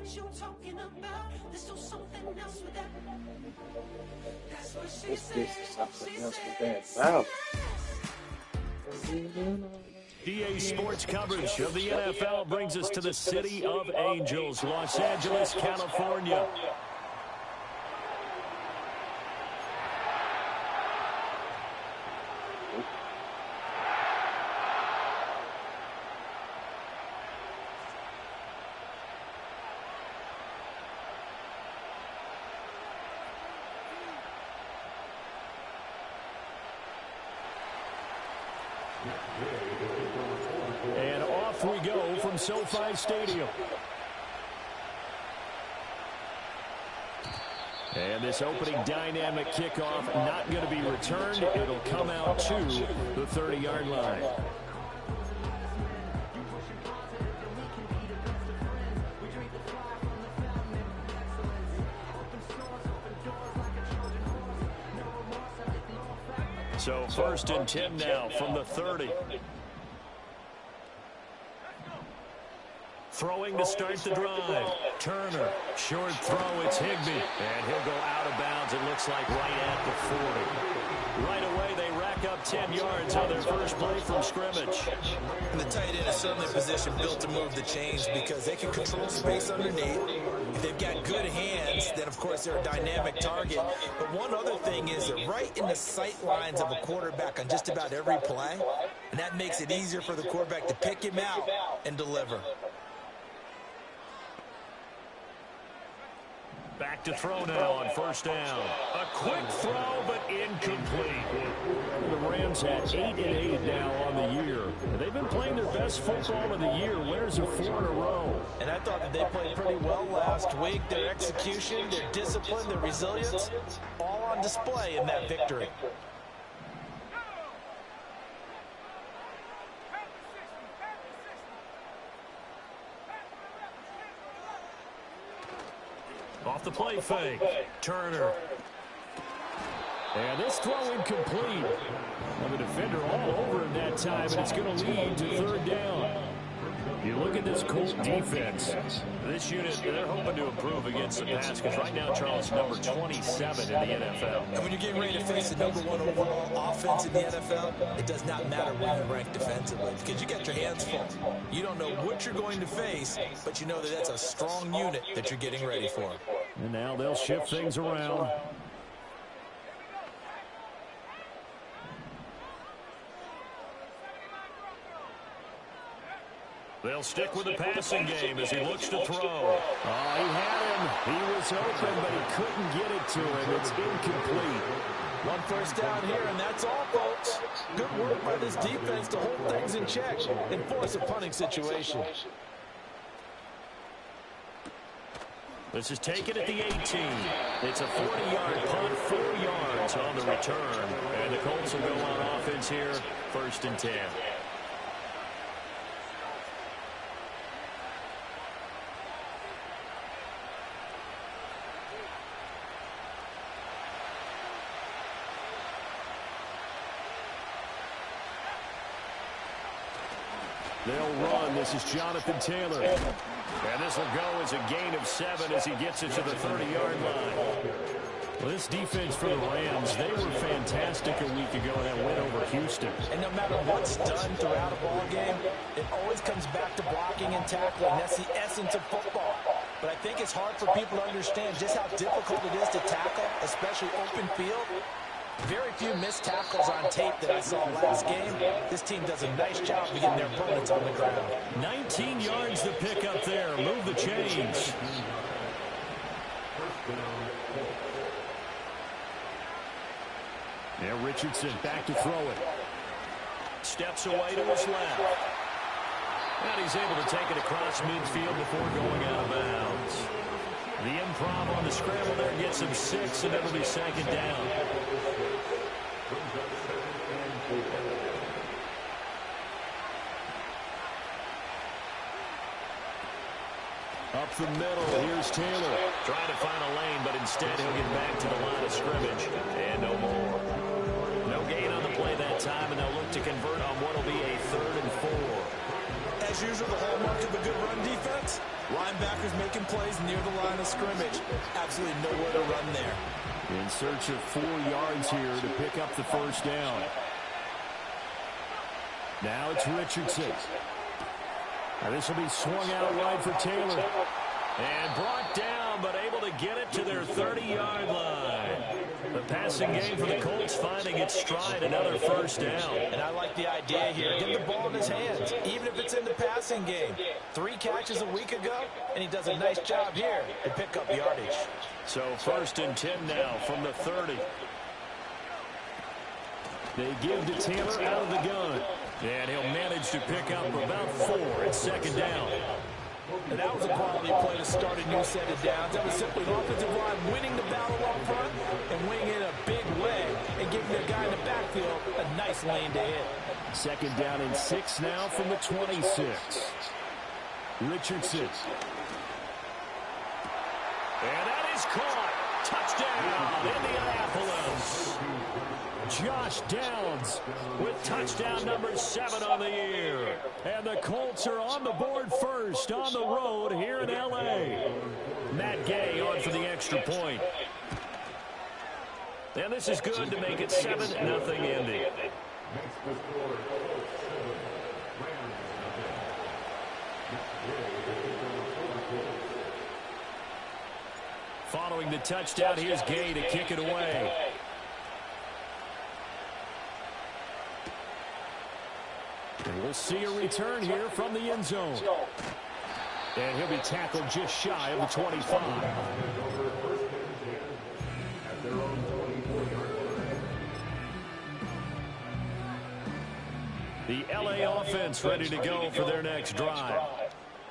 This is something else with that. Wow. EA Sports coverage of the NFL brings us to the City of Angels, Los Angeles, California. And off we go from SoFi Stadium. And this opening dynamic kickoff not going to be returned. It'll come out to the 30-yard line. So 1st and 10 now from the 30. Throwing to start the drive. Turner, short throw, it's Higbee. And he'll go out of bounds, it looks like right at the 40. Right away, they rack up 10 yards on their first play from scrimmage. And the tight end is certainly a position built to move the chains because they can control space underneath. If they've got good hands, then of course they're a dynamic target. But one other thing is they're right in the sight lines of a quarterback on just about every play. And that makes it easier for the quarterback to pick him out and deliver. Back to throw now on 1st down. A quick throw, but incomplete. The Rams had 8-8 now on the year. They've been playing their best football of the year. Winners of 4 in a row. And I thought that they played pretty well last week. Their execution, their discipline, their resilience, all on display in that victory. Off the play fake. Turner. And this throw incomplete. Well, the defender all over him that time, and it's going to lead to 3rd down. You look at this Colts defense. This unit, they're hoping to improve against the pass because right now, Charles, number 27 in the NFL. And when you're getting ready to face the #1 overall offense in the NFL, it does not matter where you rank defensively because you got your hands full. You don't know what you're going to face, but you know that that's a strong unit that you're getting ready for. And now they'll shift things around. They'll stick with the passing game as he looks to throw. Oh, he had him. He was open, but he couldn't get it to him. It's incomplete. 1 first down here, and that's all, folks. Good work by this defense to hold things in check and force a punting situation. This is taken at the 18. It's a 40-yard punt, 4 yards on the return. And the Colts will go on offense here, 1st and 10. They'll run. This is Jonathan Taylor. And this will go as a gain of 7 as he gets it to the 30-yard line. Well, this defense for the Rams, they were fantastic a week ago in that win over Houston. And no matter what's done throughout a ball game, it always comes back to blocking and tackling. That's the essence of football. But I think it's hard for people to understand just how difficult it is to tackle, especially open field. Very few missed tackles on tape that I saw last game. This team does a nice job of getting their opponents on the ground. 19 yards to pick up there. Move the chains. Now Richardson back to throw it. Steps away to his left. And he's able to take it across midfield before going out of bounds. The improv on the scramble there gets him 6, and it'll be 2nd down. Up the middle, here's Taylor. Trying to find a lane, but instead he'll get back to the line of scrimmage. And no more. No gain on the play that time, and they'll look to convert on what will be a 3rd and 4. As usual, the hallmark of a good run defense, linebackers making plays near the line of scrimmage. Absolutely nowhere to run there. In search of 4 yards here to pick up the first down. Now it's Richardson. Now this will be swung out wide for Taylor. And brought down, but able to get it to their 30-yard line. The passing game for the Colts finding its stride, another first down. And I like the idea here. Get the ball in his hands, even if it's in the passing game. 3 catches a week ago, and he does a nice job here to pick up yardage. So 1st and 10 now from the 30. They give to Taylor out of the gun. And he'll manage to pick up about 4 at 2nd down. And that was a quality play to start a new set of downs. That was simply the offensive line winning the battle up front and winning it in a big way and giving the guy in the backfield a nice lane to hit. 2nd down and 6 now from the 26. Richardson. And that is caught. Touchdown, Indianapolis. Josh Downs with touchdown number 7 on the year. And the Colts are on the board first on the road here in L.A. Matt Gay on for the extra point. And this is good to make it 7-0 Indy. Following the touchdown, here's Gay to kick it away. And we'll see a return here from the end zone. And he'll be tackled just shy of the 25. The LA offense ready to go for their next drive.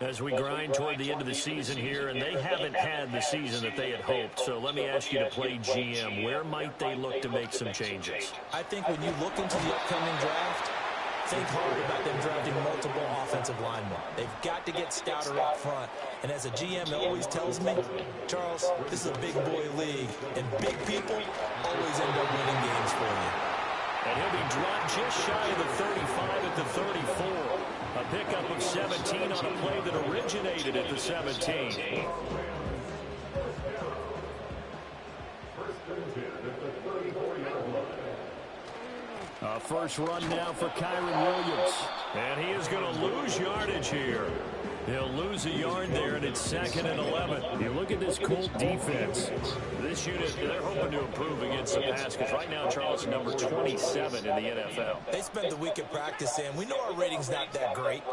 As we grind toward the end of the season here, and they haven't had the season that they had hoped. So let me ask you to play GM. Where might they look to make some changes? I think when you look into the upcoming draft, think hard about them drafting multiple offensive linemen. They've got to get stouter up front. And as a GM always tells me, Charles, this is a big boy league, and big people always end up winning games for you. And he'll be dropped just shy of the 35 at the 34. A pickup of 17 on a play that originated at the 17. A first run now for Kyron Williams. And he is going to lose yardage here. He'll lose a yard there, and it's 2nd and 11. You look at this Colt defense. This unit, they're hoping to improve against the pass because right now Charles is number 27 in the NFL. They spent the week at practice, and we know our rating's not that great.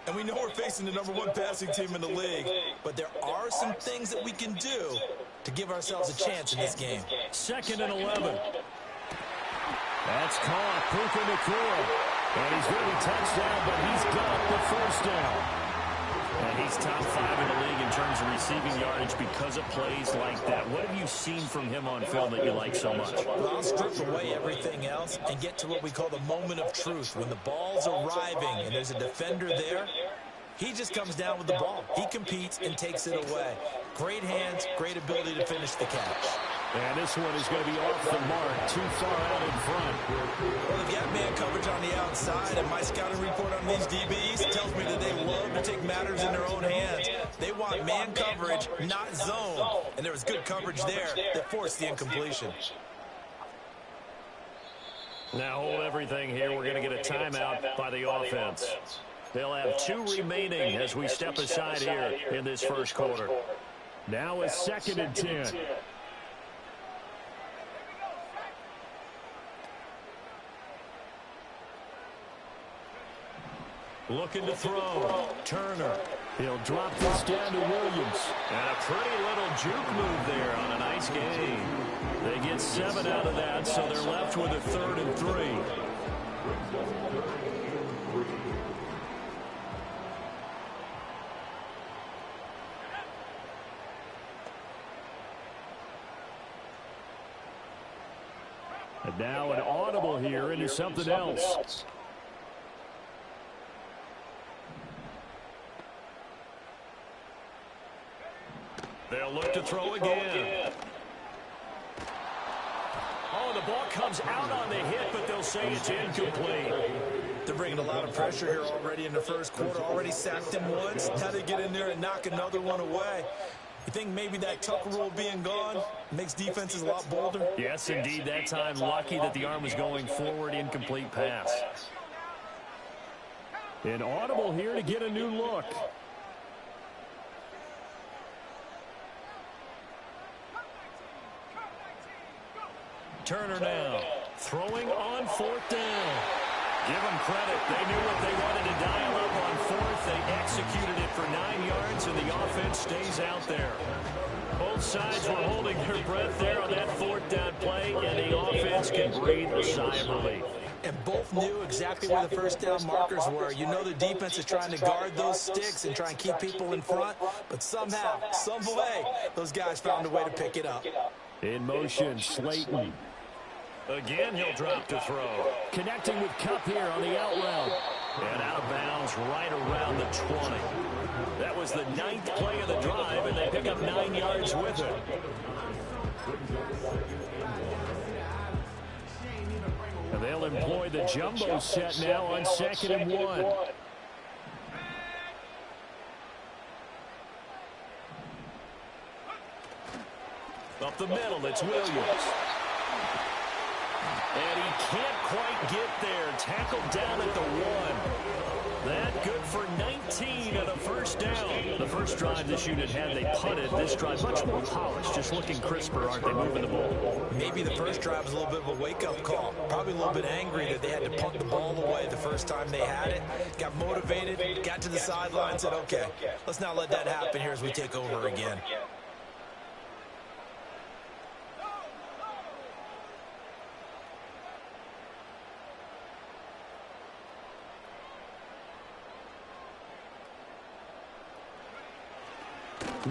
And we know we're facing the number 1 passing team in the league. But there are some things that we can do to give ourselves a chance in this game. 2nd and 11. That's caught. Puka Nacua. And he's going to be touchdown, but he's got the first down. And he's top 5 in the league in terms of receiving yardage because of plays like that. What have you seen from him on film that you like so much? Well, I'll strip away everything else and get to what we call the moment of truth. When the ball's arriving and there's a defender there, he just comes down with the ball. He competes and takes it away. Great hands, great ability to finish the catch. And this one is going to be off the mark, too far out in front. Well, they've got man coverage on the outside, and my scouting report on these DBs tells me that they love to take matters in their own hands. They want man coverage, not zone. And there was good coverage there that forced the incompletion. Now hold everything here. We're going to get a timeout by the offense. They'll have 2 remaining as we step aside here in this first quarter. Now it's 2nd and 10. Looking to throw. Turner. He'll drop this down to Williams. And a pretty little juke move there on a nice game. They get 7 out of that, so they're left with a 3rd and 3. And now an audible here into something else. They'll look to throw again. Oh, the ball comes out on the hit, but they'll say it's incomplete. They're bringing a lot of pressure here already in the first quarter. Already sacked him once. Now they get in there and knock another one away. You think maybe that Tucker rule being gone makes defenses a lot bolder? Yes, indeed. That time, lucky that the arm was going forward. Incomplete pass. An audible here to get a new look. Turner now, throwing on 4th down. Give them credit. They knew what they wanted to dial up on 4th. They executed it for 9 yards, and the offense stays out there. Both sides were holding their breath there on that 4th down play, and the offense can breathe a sigh of relief. And both knew exactly where the first down markers were. You know the defense is trying to guard those sticks and try and keep people in front, but somehow, some way, those guys found a way to pick it up. In motion, Slayton. Again, he'll drop to throw. Connecting with Kupp here on the out route. And out of bounds right around the 20. That was the 9th play of the drive, and they pick up 9 yards with it. And they'll employ the jumbo set now on 2nd and 1. Up the middle, it's Williams. And he can't quite get there. Tackled down at the 1. That good for 19 and a first down. The first drive this unit had, they punted. This drive much more polished, just looking crisper, aren't they, moving the ball? Maybe the first drive was a little bit of a wake-up call. Probably a little bit angry that they had to punt the ball away the first time they had it. Got motivated, got to the sideline, said, okay, let's not let that happen here as we take over again.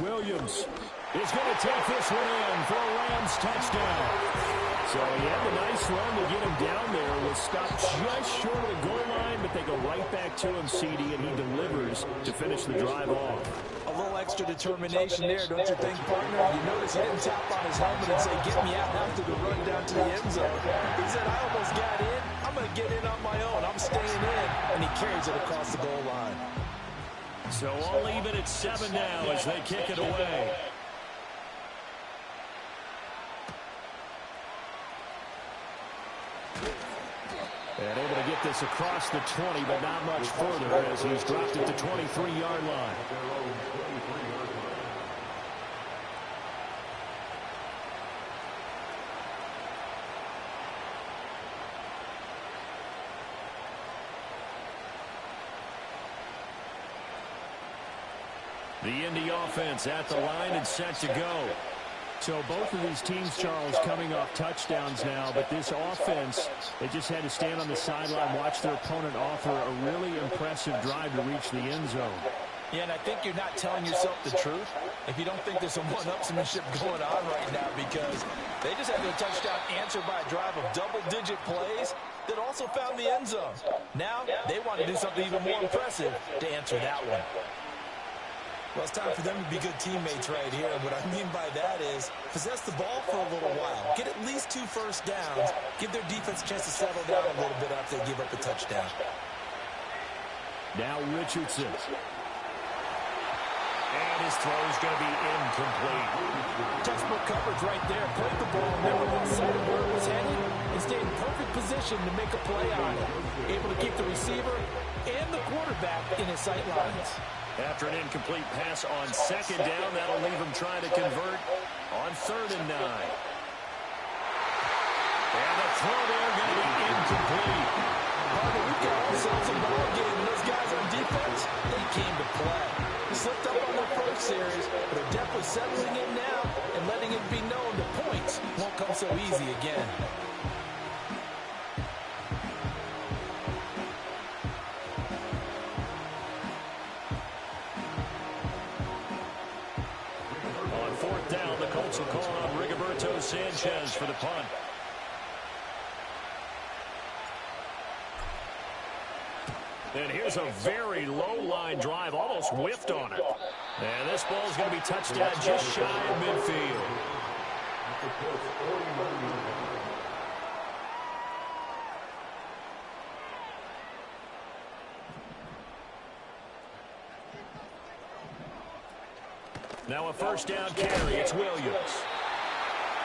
Williams is going to take this one in for a Rams touchdown. So he had a nice run to get him down there. Was stopped just short of the goal line, but they go right back to him, CD, and he delivers to finish the drive off. A little extra determination there, don't you think, partner? You notice he didn't tap on his helmet and say, get me out after the run down to the end zone. He said, I almost got in. I'm going to get in on my own. I'm staying in. And he carries it across the goal line. So all even at 7 now as they kick it away. And able to get this across the 20, but not much further as he's dropped at the 23-yard line. The Indy offense at the line and set to go. So both of these teams, Charles, coming off touchdowns now, but this offense, they just had to stand on the sideline, watch their opponent offer a really impressive drive to reach the end zone. Yeah, and I think you're not telling yourself the truth if you don't think there's some one-upsmanship going on right now, because they just had their touchdown answered by a drive of double-digit plays that also found the end zone. Now they want to do something even more impressive to answer that one. Well, it's time for them to be good teammates right here. And what I mean by that is possess the ball for a little while. Get at least 2 first downs. Give their defense a chance to settle down a little bit after they give up a touchdown. Now Richardson. And his throw is going to be incomplete. Textbook coverage right there. Played the ball, never lost sight of where it was headed, and stayed in perfect position to make a play on it. Able to keep the receiver and the quarterback in his sight lines. After an incomplete pass on 2nd down, that'll leave him trying to convert on 3rd and 9. And the throw there going to be incomplete. We've got ourselves a ball game, and those guys on defense, they came to play. They slipped up on their first series, but are definitely settling in now and letting it be known the points won't come so easy again. Colts will call on Rigoberto Sanchez for the punt. And here's a very low line drive, almost whiffed on it. And this ball is going to be touchdown just shy of midfield. Now a first down carry. It's Williams.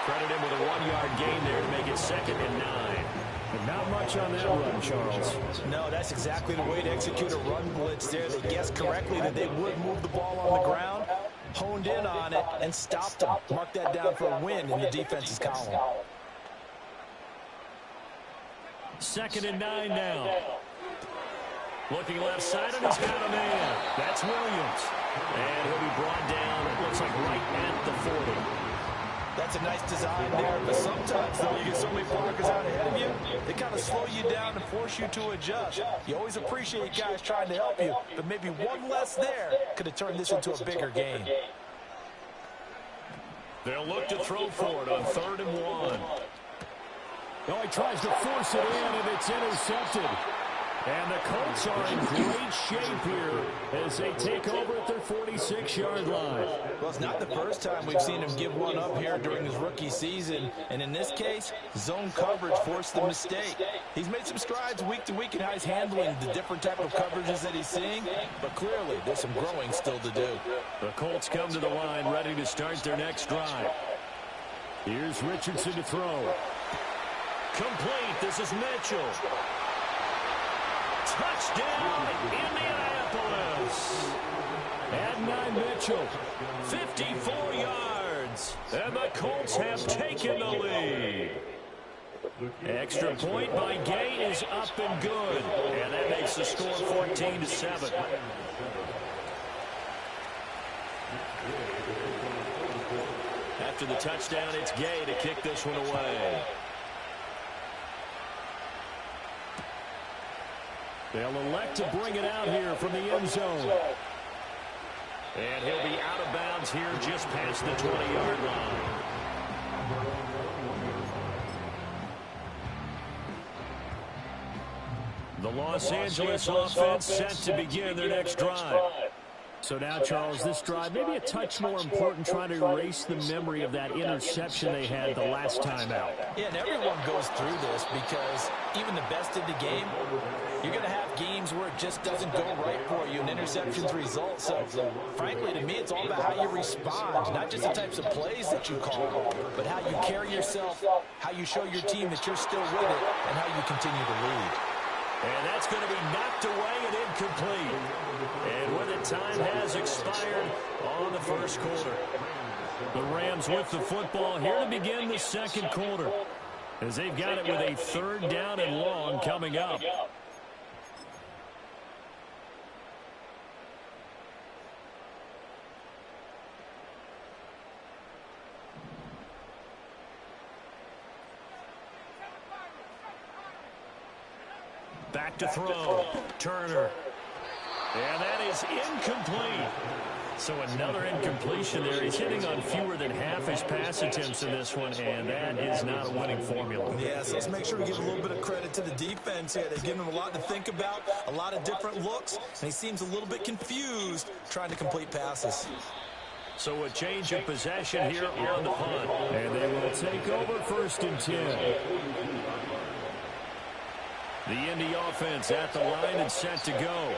Credit him with a 1-yard gain there to make it 2nd and 9. But not much on that run, Charles. No, that's exactly the way to execute a run blitz there. They guessed correctly that they would move the ball on the ground, honed in on it, and stopped them. Mark that down for a win in the defense's column. 2nd and 9 now. Looking left side, and he's got a man. That's Williams. And he'll be brought down, it looks like right at the 40. That's a nice design there, but sometimes, though, you get so many blockers out ahead of you, they kind of slow you down and force you to adjust. You always appreciate guys trying to help you, but maybe one less there could have turned this into a bigger game. They'll look to throw for it on 3rd and 1. Oh, he tries to force it in, and it's intercepted. And the Colts are in great shape here as they take over at their 46-yard line. Well, it's not the first time we've seen him give one up here during his rookie season. And in this case, zone coverage forced the mistake. He's made some strides week to week in how he's handling the different type of coverages that he's seeing. But clearly, there's some growing still to do. The Colts come to the line ready to start their next drive. Here's Richardson to throw. Complete. This is Mitchell. Touchdown, Indianapolis. At 9, Mitchell. 54 yards. And the Colts have taken the lead. Extra point by Gay is up and good. And that makes the score 14-7. After the touchdown, it's Gay to kick this one away. They'll elect to bring it out here from the end zone. And he'll be out of bounds here just past the 20-yard line. The Los Angeles offense set to begin their next drive. So now, Charles, this drive maybe a touch more important, trying to erase the memory of that interception they had the last time out. Yeah, and everyone goes through this because even the best in the game, you're going to have games where it just doesn't go right for you and interceptions result. So, frankly, to me, it's all about how you respond, not just the types of plays that you call, but how you carry yourself, how you show your team that you're still with it, and how you continue to lead. And that's going to be knocked away and incomplete. And with it, time has expired on the first quarter. The Rams with the football here to begin the second quarter, as they've got it with a 3rd down and long coming up. Back to throw. Turner. And that is incomplete. So another incompletion there. He's hitting on fewer than half his pass attempts in this one, and that is not a winning formula. Yeah, so let's make sure we give a little bit of credit to the defense here. They've given him a lot to think about, a lot of different looks, and he seems a little bit confused trying to complete passes. So a change of possession here on the punt. And they will take over 1st and 10. The Indy offense at the line and set to go.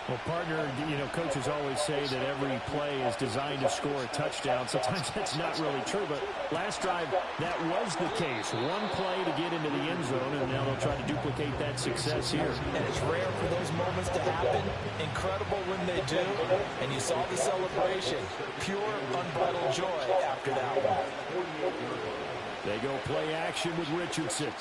Well, partner, you know, coaches always say that every play is designed to score a touchdown. Sometimes that's not really true, but last drive, that was the case. One play to get into the end zone, and now they'll try to duplicate that success here. And it's rare for those moments to happen. Incredible when they do. And you saw the celebration. Pure, unbridled joy after that one. They go play action with Richardson.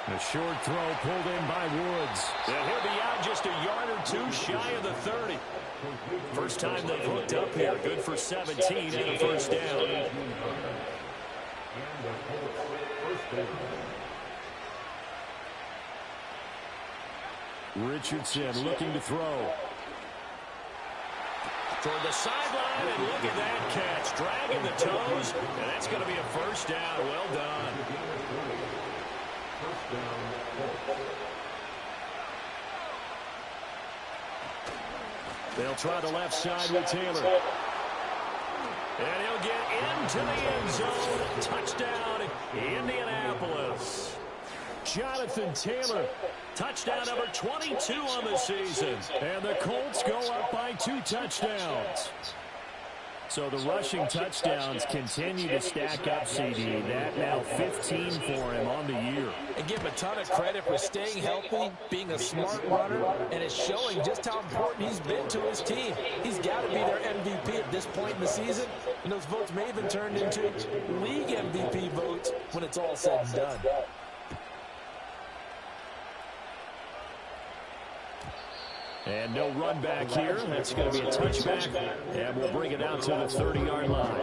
A short throw pulled in by Woods. And he'll be out just a yard or two shy of the 30. First time they've hooked up here. Good for 17 and a first down. Richardson looking to throw. Toward the sideline, and look at that catch. Dragging the toes, and that's going to be a first down. Well done. They'll try the left side with Taylor. And he'll get into the end zone. Touchdown, Indianapolis. Jonathan Taylor. Touchdown number 22 on the season. And the Colts go up by 2 touchdowns. So the rushing touchdowns continue to stack up, CD. That now 15 for him on the year. And give him a ton of credit for staying healthy, being a smart runner, and it's showing just how important he's been to his team. He's got to be their MVP at this point in the season, and those votes may even turn into league MVP votes when it's all said and done. And no run back here. That's going to be a touchback. And we'll bring it out to the 30-yard line.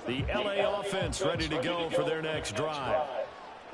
The LA offense ready to go for their next drive.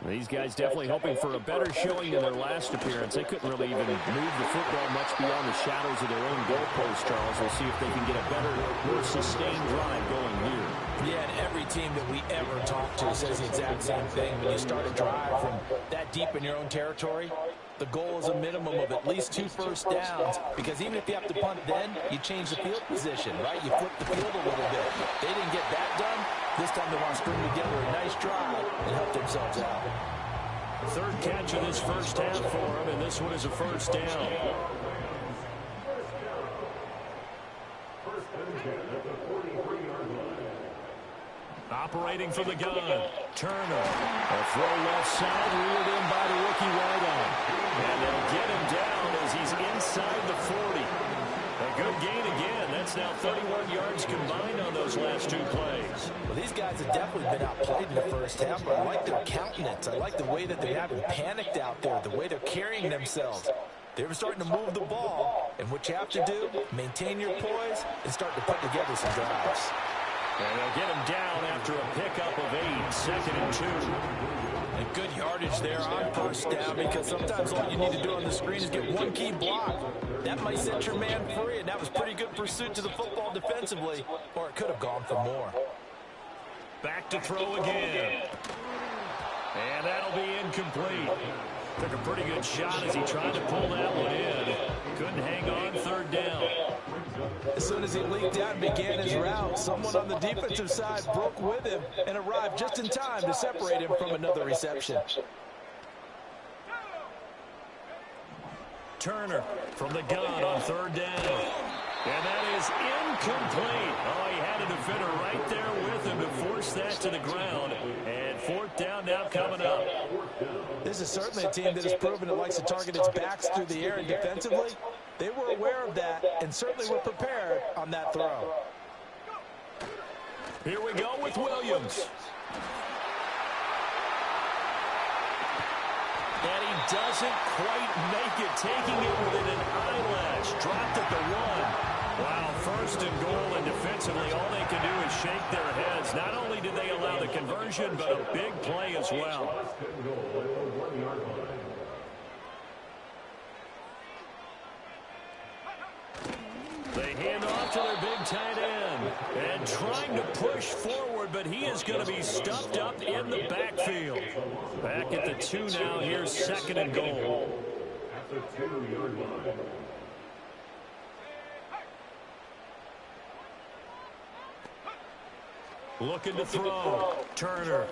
These guys definitely hoping for a better showing than their last appearance. They couldn't really even move the football much beyond the shadows of their own goalpost, Charles. We'll see if they can get a better, more sustained drive going here. Yeah, and every team that we ever talk to says the exact same thing. When you start a drive from that deep in your own territory, the goal is a minimum of at least 2 first downs, because even if you have to punt then, you change the field position, right? You flip the field a little bit. They didn't get that done. This time they want to string together a nice drive and help themselves out. Third catch of this first half for him, and this one is a first down. Operating from the gun, Turner. A throw left side, reeled in by the rookie wideout. And they'll get him down as he's inside the 40. A good gain again. That's now 31 yards combined on those last 2 plays. Well, these guys have definitely been outplayed in the first half, but I like their countenance. I like the way that they haven't panicked out there, the way they're carrying themselves. They were starting to move the ball, and what you have to do, maintain your poise and start to put together some drives. And they'll get him down after a pickup of 8, second and 2. And good yardage there on first down, because sometimes all you need to do on the screen is get one key block. That might set your man free, and that was pretty good pursuit to the football defensively, or it could have gone for more. Back to throw again. And that'll be incomplete. Took a pretty good shot as he tried to pull that one in. Couldn't hang on, third down. As soon as he leaked out and began his route, someone on the defensive side broke with him and arrived just in time to separate him from another reception. Turner from the gun on third down. And that is incomplete. Oh, he had a defender right there with him to force that to the ground. And fourth down now coming up. This is certainly a team that has proven it likes to target its backs through the air, and defensively, they were aware of that and certainly were prepared on that throw. Here we go with Williams. And he doesn't quite make it, taking it within an eyelash. Dropped at the 1. Wow, first and goal, and defensively, all they can do is shake their heads. Not only did they allow the conversion, but a big play as well. They hand off to their big tight end. And trying to push forward, but he is going to be stuffed up in the backfield. Back at the 2 now. Here's second and goal. At the 2-yard line. Looking to throw. Turner.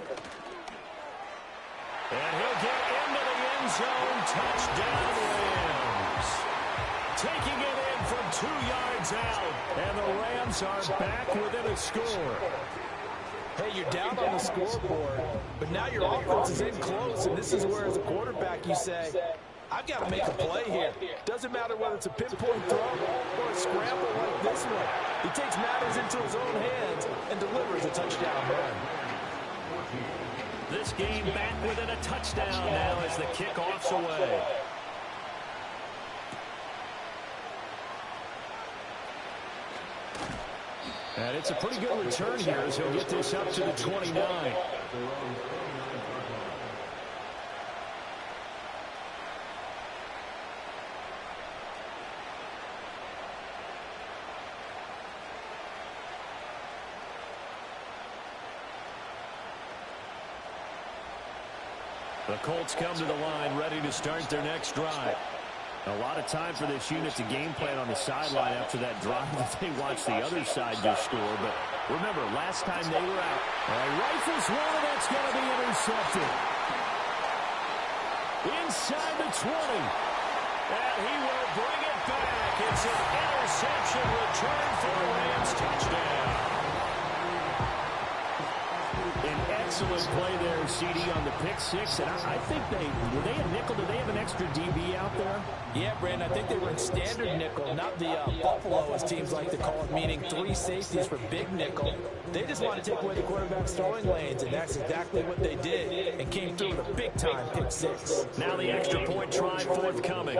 And he'll get into the end zone. Touchdown, Rams. Taking it in from 2 yards out. And the Rams are back within a score. Hey, you're down on the scoreboard, but now your offense is in close, and this is where, as a quarterback, you say, I've got to make a play here. Doesn't matter whether it's a pinpoint throw or a scramble like this one. He takes matters into his own hands and delivers a touchdown run. This game back within a touchdown now as the kickoff's away. And it's a pretty good return here as he'll get this up to the 29. The Colts come to the line ready to start their next drive. A lot of time for this unit to game plan on the sideline after that drive that they watched the other side just score. But remember, last time they were out, rifles one, that's going to be intercepted. Inside the 20. And he will bring it back It's an interception return for a Rams touchdown. An excellent play there, CD, on the pick six. And I think were they a nickel? Did they have an extra DB out there? Yeah, Brandon, I think they were in standard nickel, not the Buffalo, as teams like to call it, meaning 3 safeties for big nickel. They just want to take away the quarterback's throwing lanes, and that's exactly what they did, and came through with a big-time pick six. Now the extra point try forthcoming.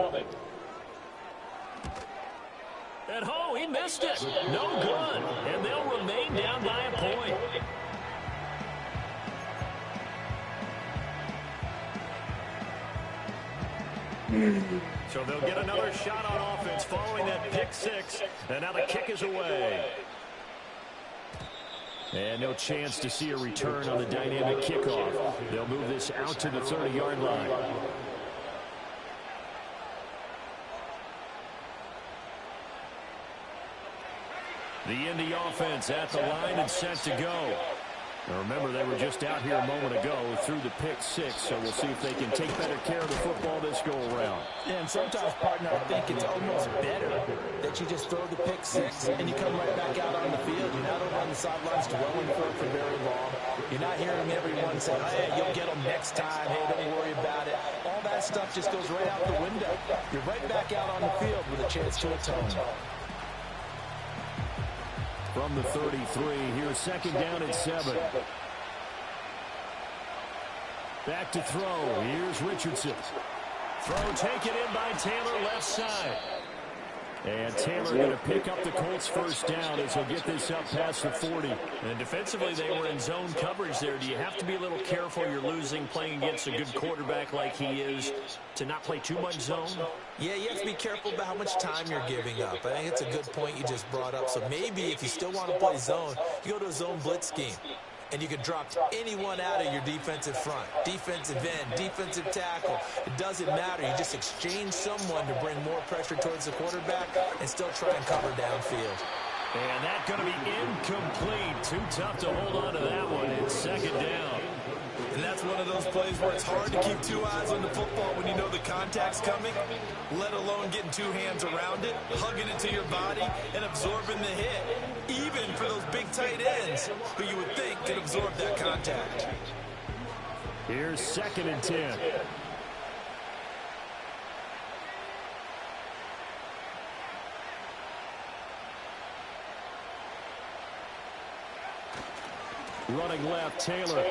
And he missed it. No good. And they'll remain down by a point. So they'll get another shot on offense following that pick six. And now the kick is away. And no chance to see a return on the dynamic kickoff. They'll move this out to the 30-yard line. The Indy offense at the line and set to go. Now remember, they were just out here a moment ago through the pick six, so we'll see if they can take better care of the football this go-around. Yeah, and sometimes, partner, I think it's almost better that you just throw the pick six and you come right back out on the field. You're not over on the sidelines dwelling for very long. You're not hearing everyone say, hey, you'll get them next time. Hey, don't worry about it. All that stuff just goes right out the window. You're right back out on the field with a chance to atone. From the 33, here's second down and 7. Back to throw. Here's Richardson. Throw taken in by Taylor, left side. And Taylor going to pick up the Colts first down as he'll get this up past the 40. And defensively, they were in zone coverage there. Do you have to be a little careful? You're losing playing against a good quarterback like he is to not play too much zone? Yeah, you have to be careful about how much time you're giving up. I think it's a good point you just brought up. So maybe if you still want to play zone, you go to a zone blitz scheme. And you can drop anyone out of your defensive front, defensive end, defensive tackle. It doesn't matter. You just exchange someone to bring more pressure towards the quarterback and still try and cover downfield. And that's going to be incomplete. Too tough to hold on to that one. It's second down. And that's one of those plays where it's hard to keep 2 eyes on the football when you know the contact's coming, let alone getting 2 hands around it, hugging it to your body, and absorbing the hit. Even for those big tight ends who you would think could absorb that contact. Here's second and 10. Running left, Taylor.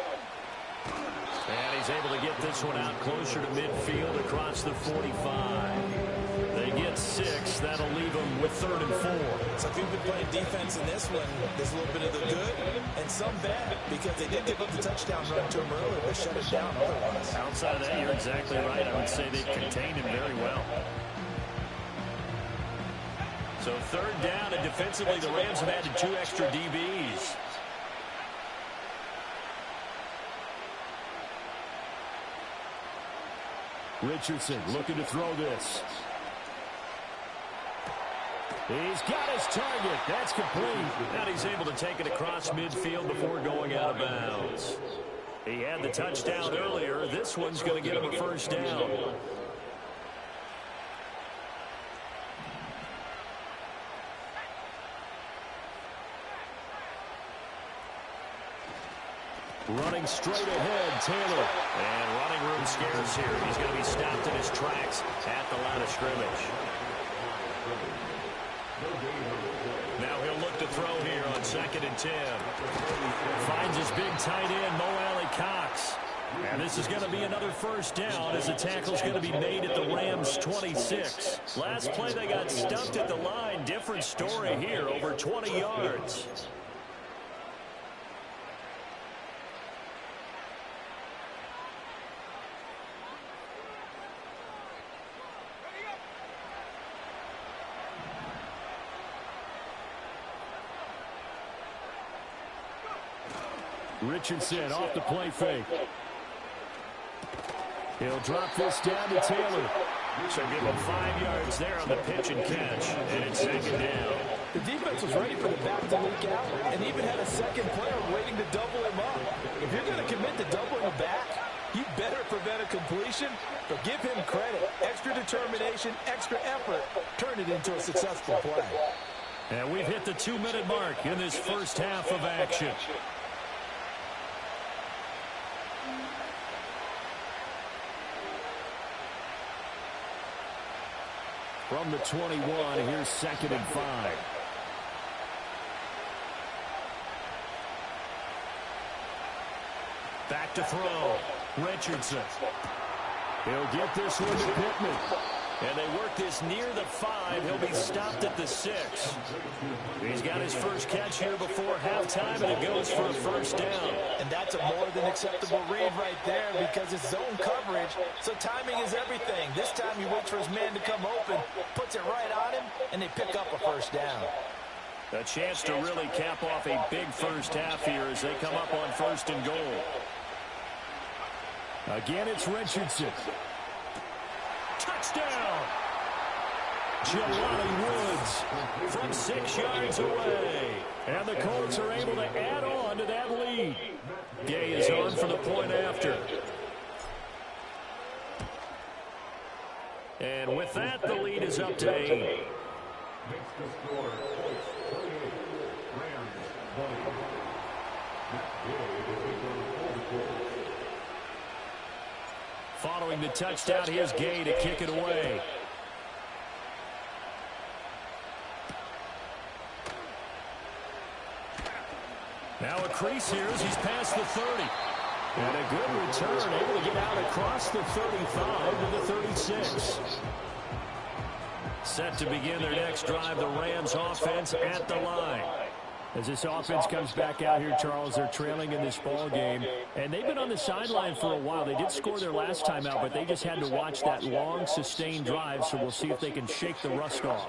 And he's able to get this one out closer to midfield across the 45. They get 6. That'll leave them with 3rd and 4. So if you've been playing defense in this one, there's a little bit of the good and some bad, because they did give up the touchdown run to him earlier, but shut it down otherwise. Outside of that, you're exactly right. I would say they've contained him very well. So 3rd down, and defensively, the Rams have added 2 extra DBs. Richardson looking to throw this. He's got his target. That's complete. And he's able to take it across midfield before going out of bounds. He had the touchdown earlier. This one's going to get him a first down. Running straight ahead, Taylor. And running room scarce here. He's going to be stopped in his tracks at the line of scrimmage. Now he'll look to throw here on 2nd and 10. Finds his big tight end, Mo Alley-Cox. And this is going to be another first down as the tackle's going to be made at the Rams' 26. Last play they got stumped at the line. Different story here, over 20 yards. Richardson off the play fake. He'll drop this down to Taylor. So give him 5 yards there on the pitch and catch. And it's 2nd down. The defense was ready for the back to leak out and even had a second player waiting to double him up. If you're going to commit to doubling a back, You better prevent a completion, but give him credit. Extra determination, extra effort, turn it into a successful play. And we've hit the 2-minute mark in this first half of action. From the 21, here's 2nd and 5. Back to throw. Richardson. He'll get this one to Pittman. And they work this near the 5. He'll be stopped at the 6. He's got his first catch here before halftime, and it goes for a first down. And that's a more than acceptable read right there because it's zone coverage, so timing is everything. This time he waits for his man to come open, puts it right on him, and they pick up a first down. A chance to really cap off a big first half here as they come up on 1st and goal. Again, it's Richardson. Touchdown! Jelani Woods from 6 yards away. And the Colts are able to add on to that lead. Gay is on for the point after. And with that, the lead is up to 8. Following the touchdown, here's Gay to kick it away. Now a crease here as he's past the 30. And a good return, able to get out across the 35 to the 36. Set to begin their next drive, the Rams offense at the line. As this offense comes back out here, Charles, they're trailing in this ball game, and they've been on the sideline for a while. They did score their last time out, but they just had to watch that long, sustained drive, so we'll see if they can shake the rust off.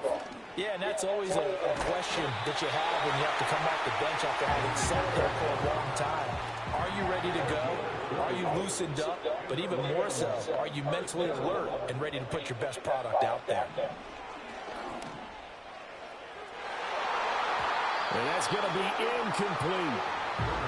Yeah, and that's always a question that you have when you have to come back to the bench after having sat there for a long time. Are you ready to go? Are you loosened up? But even more so, are you mentally alert and ready to put your best product out there? And that's going to be incomplete.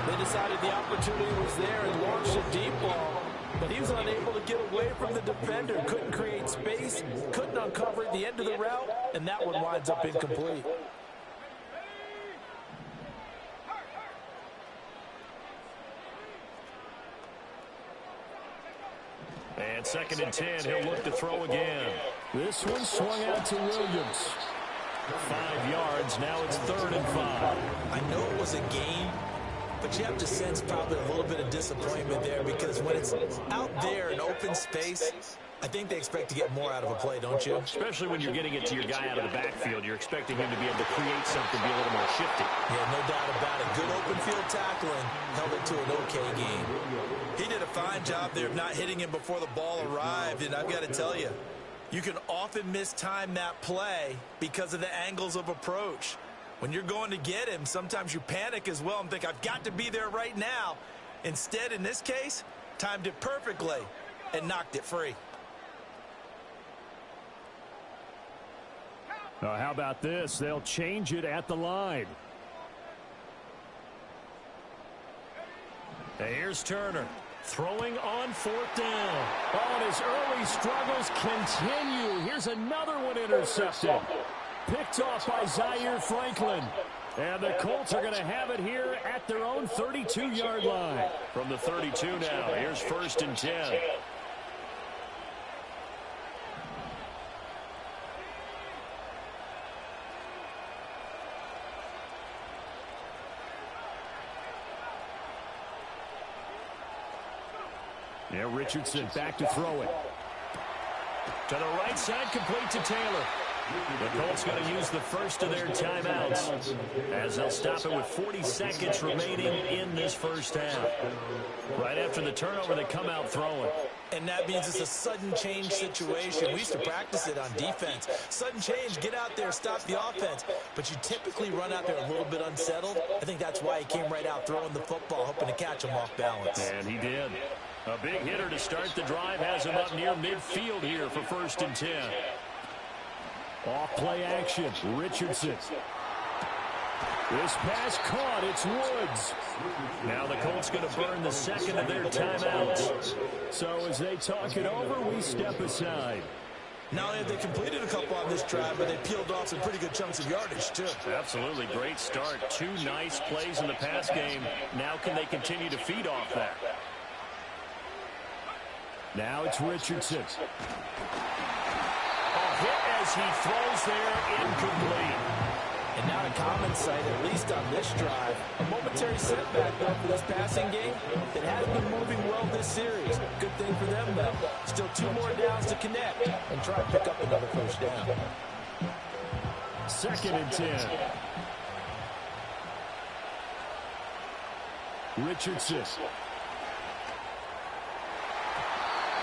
They decided the opportunity was there and launched a deep ball, but he was unable to get away from the defender. Couldn't create space, couldn't uncover at the end of the route, and that one winds up incomplete. And 2nd and 10, he'll look to throw again. This one swung out to Williams. 5 yards, now it's 3rd and 5. I know it was a game, but you have to sense probably a little bit of disappointment there because when it's out there in open space, I think they expect to get more out of a play, don't you? Especially when you're getting it to your guy out of the backfield. You're expecting him to be able to create something, be a little more shifty. Yeah, no doubt about it. Good open field tackling held it to an okay game. He did a fine job there of not hitting him before the ball arrived, and I've got to tell you, you can often mistime that play because of the angles of approach. When you're going to get him, sometimes you panic as well and think, I've got to be there right now. Instead, in this case, timed it perfectly and knocked it free. How about this? They'll change it at the line. Here's Turner. Throwing on 4th down. Oh, and his early struggles continue. Here's another one intercepted. Picked off by Zaire Franklin. And the Colts are going to have it here at their own 32-yard line. From the 32 now, here's 1st and 10. Yeah, Richardson back to throw it. To the right side, complete to Taylor. The Colts going to use the first of their timeouts as they'll stop it with 40 seconds remaining in this first half. Right after the turnover, they come out throwing. And that means it's a sudden change situation. We used to practice it on defense. Sudden change, get out there, stop the offense. But you typically run out there a little bit unsettled. I think that's why he came right out throwing the football, hoping to catch him off balance. And he did. A big hitter to start the drive has him up near midfield here for 1st and 10. Off play action, Richardson. This pass caught. It's Woods. Now the Colts going to burn the second of their timeouts. So as they talk it over, we step aside. Not only have they completed a couple on this drive, but they peeled off some pretty good chunks of yardage, too. Absolutely great start. 2 nice plays in the pass game. Now can they continue to feed off that? Now it's Richardson. A hit as he throws there, incomplete. And not a common sight, at least on this drive. A momentary setback, though, for this passing game. It has been moving well this series. Good thing for them, though. Still 2 more downs to connect and try to pick up another first down. 2nd and 10. Richardson.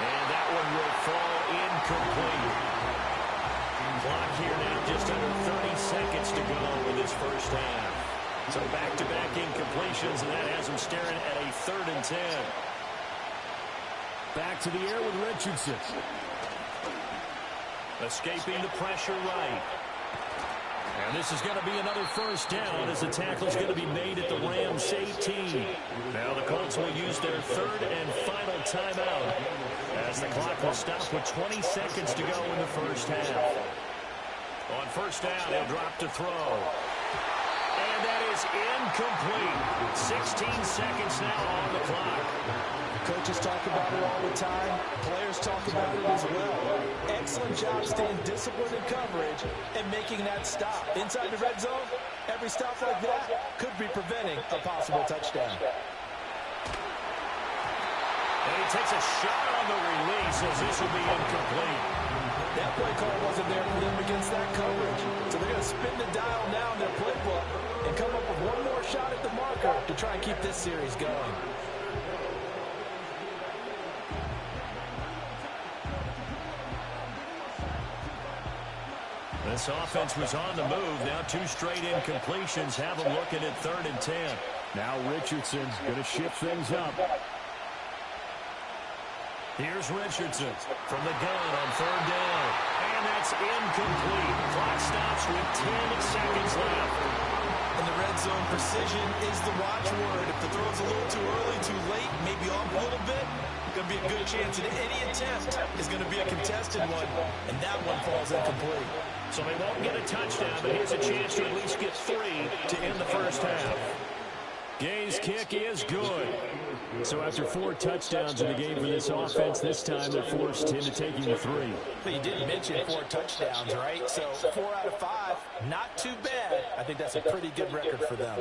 And that one will fall incomplete. Clock here now just under 30 seconds to go in this first half. So back-to-back incompletions, and that has them staring at a 3rd and 10. Back to the air with Richardson. Escaping the pressure right. And this is going to be another first down as the tackle is going to be made at the Rams 18. Now the Colts will use their 3rd and final timeout as the clock will stop with 20 seconds to go in the first half. On first down, he'll drop to throw. And that is incomplete. 16 seconds now on the clock. Coaches talk about it all the time. Players talk about it as well. Excellent job staying disciplined in coverage and making that stop. Inside the red zone, every stop like that could be preventing a possible touchdown. And he takes a shot on the release as this will be incomplete. That play call wasn't there for them against that coverage. So they're going to spin the dial now in their playbook and come up with one more shot at the marker to try and keep this series going. This offense was on the move. Now 2 straight incompletions have them looking at 3rd and 10. Now Richardson going to shift things up. Here's Richardson from the gun on 3rd down. And that's incomplete. Clock stops with 10 seconds left. In the red zone, precision is the watchword. If the throw's a little too early, too late, maybe off a little bit, going to be a good chance that any attempt is going to be a contested one. And that one falls incomplete. So they won't get a touchdown, but here's a chance to at least get 3 to end the first half. Gay's kick is good. So after 4 touchdowns in the game for this offense, this time they're forced into taking the 3. But you didn't mention 4 touchdowns, right? So 4 out of 5, not too bad. I think that's a pretty good record for them.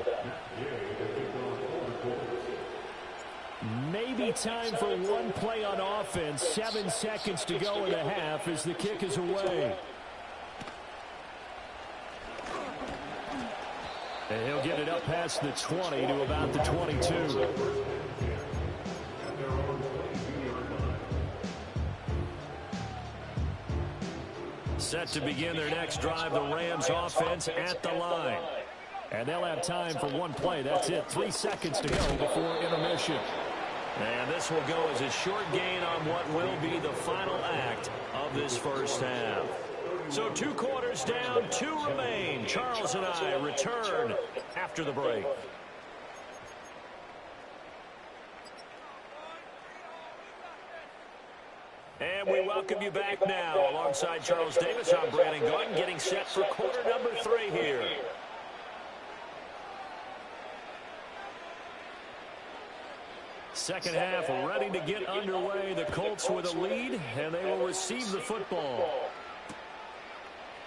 Maybe time for one play on offense. 7 seconds to go in the half as the kick is away. And he'll get it up past the 20 to about the 22. Set to begin their next drive, the Rams offense at the line. And they'll have time for one play. That's it. 3 seconds to go before intermission. And this will go as a short gain on what will be the final act of this first half. So 2 quarters down, 2 remain. Charles and I return after the break. And we welcome you back now. Alongside Charles Davis, I'm Brandon Gordon, getting set for quarter number 3 here. Second half ready to get underway. The Colts with a lead, and they will receive the football.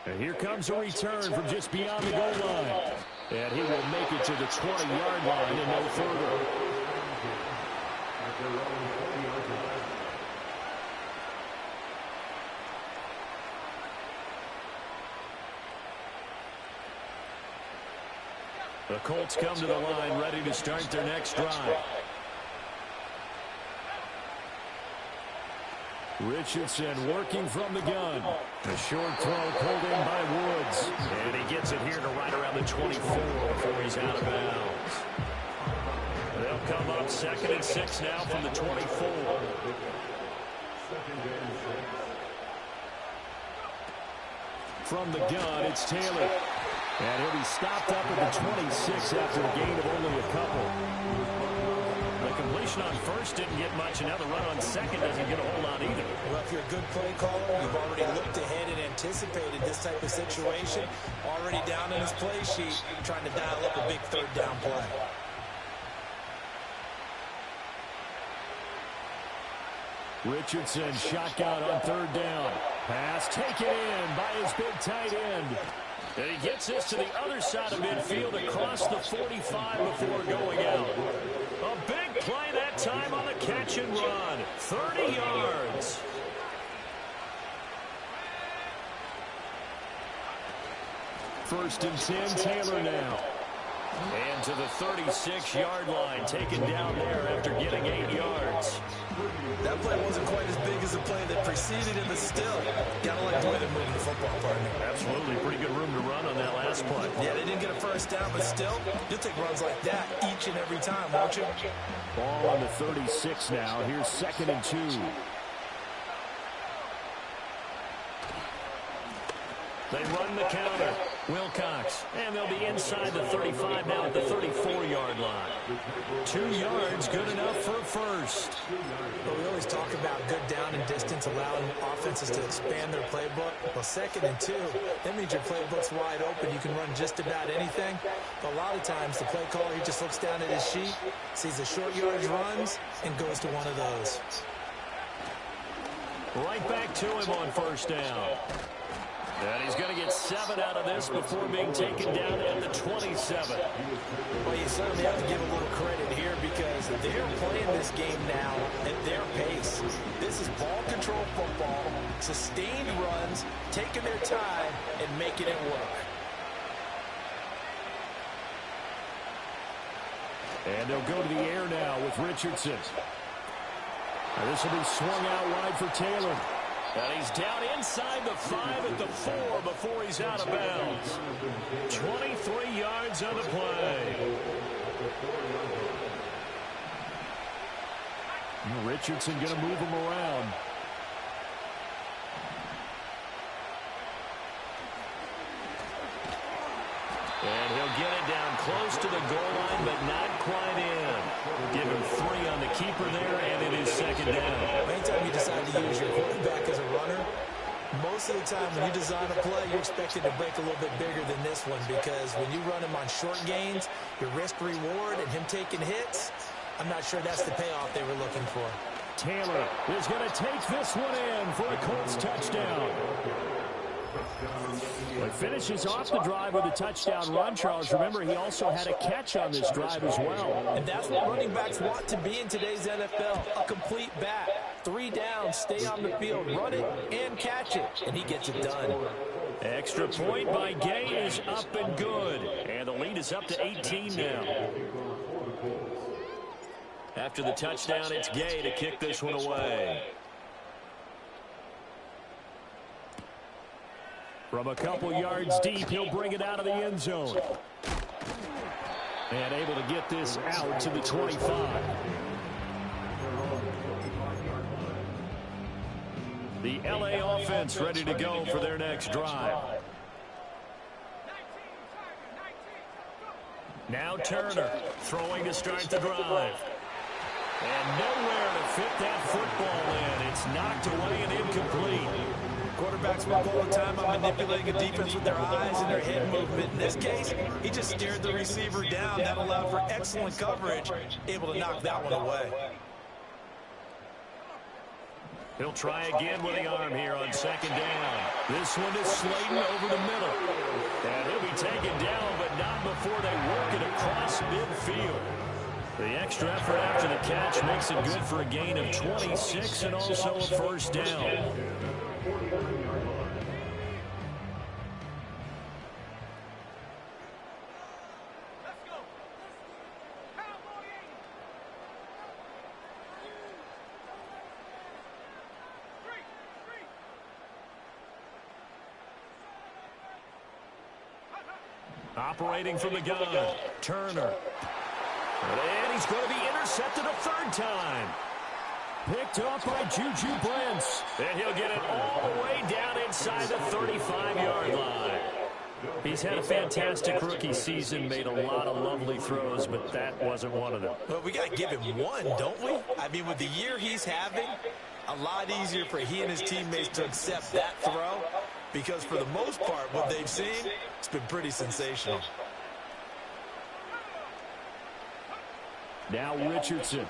And here comes a return from just beyond the goal line. And he will make it to the 20-yard line and no further. The Colts come to the line ready to start their next drive. Richardson working from the gun. A short throw pulled in by Woods. And he gets it here to right around the 24 before he's out of bounds. They'll come up 2nd and 6 now from the 24. From the gun, it's Taylor. And he'll be stopped up at the 26 after a gain of only a couple. The completion on first didn't get much, and now the run on second doesn't get a whole lot either. Well, if you're a good play caller, you've already looked ahead and anticipated this type of situation. Already down in his play sheet, trying to dial up a big third down play. Richardson shotgun on third down. Pass taken in by his big tight end. And he gets this to the other side of midfield across the 45 before going out. A big play that time on the catch and run. 30 yards. First and 10, Taylor now. And to the 36-yard line, taken down there after getting 8 yards. That play wasn't quite as big as the play that preceded it, but still, gotta like the way they're moving the football, partner. Absolutely, pretty good room to run on that last play. Yeah, they didn't get a first down, but still, you'll take runs like that each and every time, won't you? Ball on the 36 now. Here's 2nd and 2. They run the counter. Wilcox. And they'll be inside the 35 now at the 34-yard line. 2 yards, good enough for a first. But we always talk about good down and distance, allowing offenses to expand their playbook. Well, 2nd and 2, that means your playbook's wide open. You can run just about anything. But a lot of times, the play caller, he just looks down at his sheet, sees the short yardage runs, and goes to one of those. Right back to him on first down. And he's going to get 7 out of this before being taken down at the 27. Well, you certainly have to give a little credit here because they're playing this game now at their pace. This is ball control football, sustained runs, taking their time, and making it work. And they'll go to the air now with Richardson. Now this will be swung out wide for Taylor. And he's down inside the 5 at the 4 before he's out of bounds. 23 yards on the play. Richardson going to move him around. And he'll get it down close to the goal line, but not quite in. Give him 3 on the keeper there, and it is 2nd down. Anytime you decide to use your quarterback as a runner, most of the time when you design a play, you're expected to break a little bit bigger than this one because when you run him on short gains, your risk-reward and him taking hits, I'm not sure that's the payoff they were looking for. Taylor is going to take this one in for a Colts touchdown. He finishes off the drive with a touchdown run, Charles. Remember, he also had a catch on this drive as well. And that's what running backs want to be in today's NFL, a complete back. 3 down, stay on the field, run it, and catch it. And he gets it done. Extra point by Gay is up and good. And the lead is up to 18 now. After the touchdown, it's Gay to kick this one away. From a couple yards deep, he'll bring it out of the end zone. And able to get this out to the 25. The LA offense ready to go for their next drive. Now Turner throwing to start the drive. And nowhere to fit that football in. It's knocked away and incomplete. Quarterbacks work all the time on manipulating a defense with their eyes and their head movement. In this case, he just stared the receiver down. That allowed for excellent coverage, able to knock that one away. He'll try again with the arm here on 2nd down. This one is Slayton over the middle. And he'll be taken down, but not before they work it across midfield. The extra effort after the catch makes it good for a gain of 26 and also a first down. Operating from the gun, Turner. And he's going to be intercepted a 3rd time. Picked up by Juju Brents. And he'll get it all the way down inside the 35-yard line. He's had a fantastic rookie season, made a lot of lovely throws, but that wasn't one of them. Well, we got to give him one, don't we? I mean, with the year he's having, a lot easier for he and his teammates to accept that throw because for the most part, what they've seen, it's been pretty sensational. Now Richardson.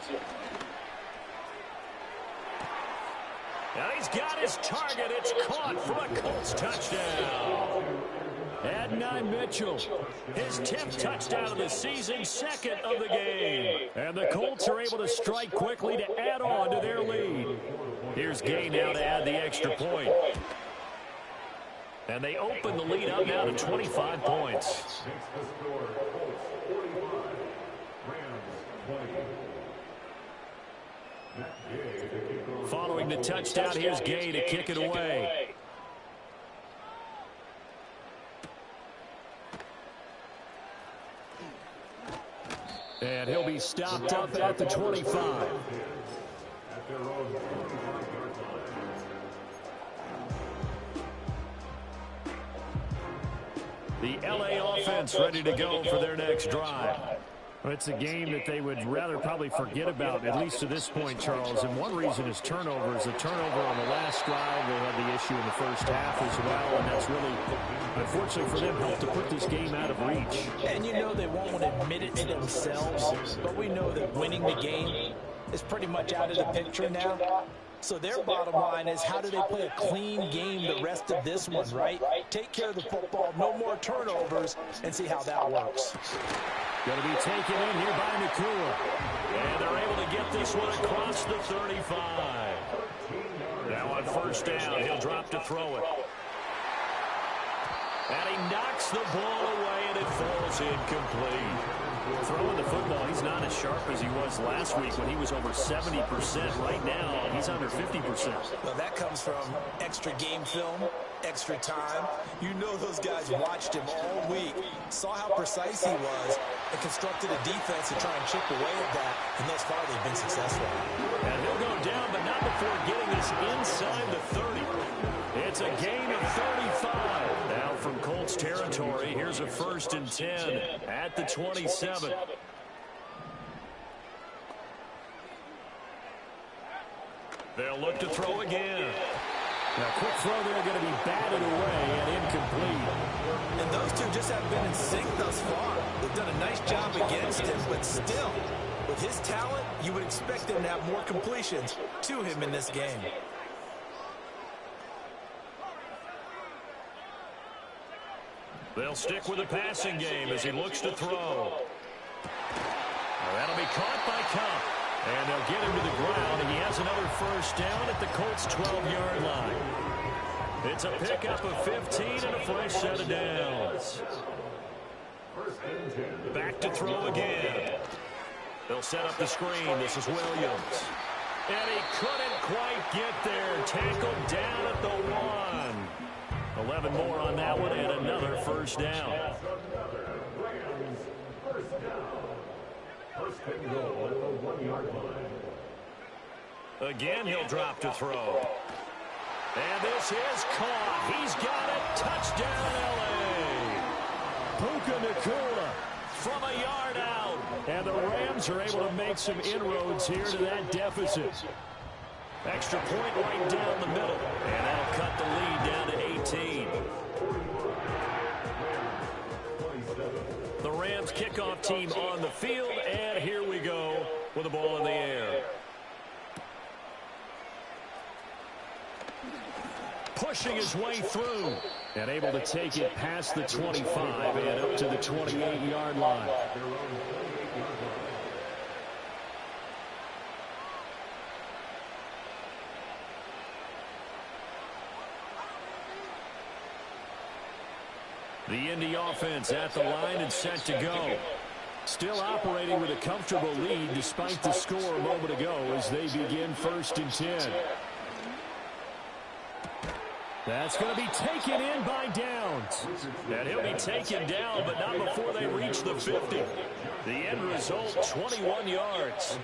Now he's got his target. It's caught for a Colts touchdown. Adonai Mitchell, his 10th touchdown of the season, second of the game. And the Colts are able to strike quickly to add on to their lead. Here's Gay now to add the extra point. And they open the lead up now to 25 points. Following the touchdown, here's Gay to kick it away. And he'll be stopped up at the 25. The LA offense ready to go for their next drive. It's a game that they would rather probably forget about, at least to this point, Charles. And one reason is turnovers. The turnover on the last drive, they had the issue in the first half as well. And that's really, unfortunately for them, helped to put this game out of reach. And you know they won't admit it to themselves, but we know that winning the game is pretty much out of the picture now. So their bottom line is how do they play a clean game the rest of this one, right? Take care of the football, no more turnovers, and see how that works. Going to be taken in here by Nakua. And they're able to get this one across the 35. Now on first down, he'll drop to throw it. And he knocks the ball away, and it falls incomplete. Throwing the football, he's not as sharp as he was last week when he was over 70%. Right now, he's under 50%. Well, that comes from extra game film, extra time. You know those guys watched him all week, saw how precise he was, and constructed a defense to try and chip away at that. And thus far, they've been successful. And he'll go down, but not before getting this inside the 30. It's a gain of 35. Now from Colts territory, here's a 1st and 10 at the 27. They'll look to throw again. Now, quick throw there, going to be batted away and incomplete. And those two just haven't been in sync thus far. They've done a nice job against him, but still, with his talent, you would expect him to have more completions to him in this game. They'll stick with the passing game as he looks to throw. Now that'll be caught by Cup. And they'll get him to the ground, and he has another first down at the Colts' 12-yard line. It's a pickup of 15 and a fresh set of downs. Back to throw again. They'll set up the screen. This is Williams. And he couldn't quite get there. Tackled down at the 1. 11 more on that one, and another first down. Again, he'll drop to throw. And this is caught. He's got it. Touchdown, L.A. Puka Nakua from a yard out. And the Rams are able to make some inroads here to that deficit. Extra point right down the middle. And that'll cut the lead down to 18. The Rams kickoff team on the field. And here we go with the ball in the air. Pushing his way through. And able to take it past the 25 and up to the 28-yard line. The Indy offense at the line and set to go. Still operating with a comfortable lead despite the score a moment ago as they begin 1st and 10. That's going to be taken in by Downs. And he'll be taken down, but not before they reach the 50. The end result, 21 yards.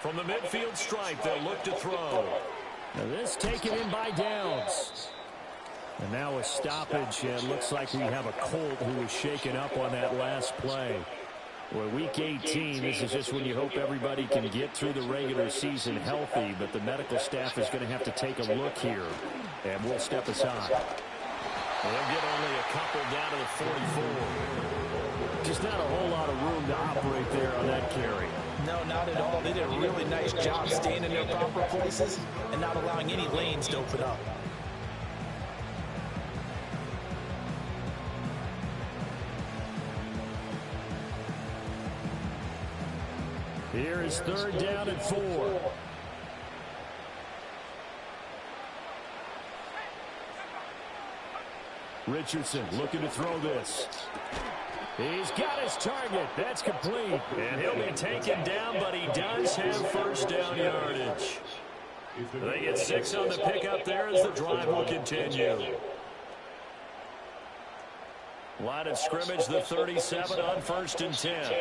From the midfield stripe, they'll look to throw. Now this taken in by Downs. And now a stoppage. It looks like we have a Colt who was shaken up on that last play. Well, week 18, this is just when you hope everybody can get through the regular season healthy, but the medical staff is going to have to take a look here, and we'll step aside. They'll get only a couple down to the 44. Just not a whole lot of room to operate there on that carry. No, not at all. They did a really nice job staying in their proper places and not allowing any lanes to open up. Here is 3rd down and 4. Richardson looking to throw this. He's got his target. That's complete. And he'll be taken down, but he does have first down yardage. They get 6 on the pickup there as the drive will continue. Line of scrimmage, the 37 on 1st and 10.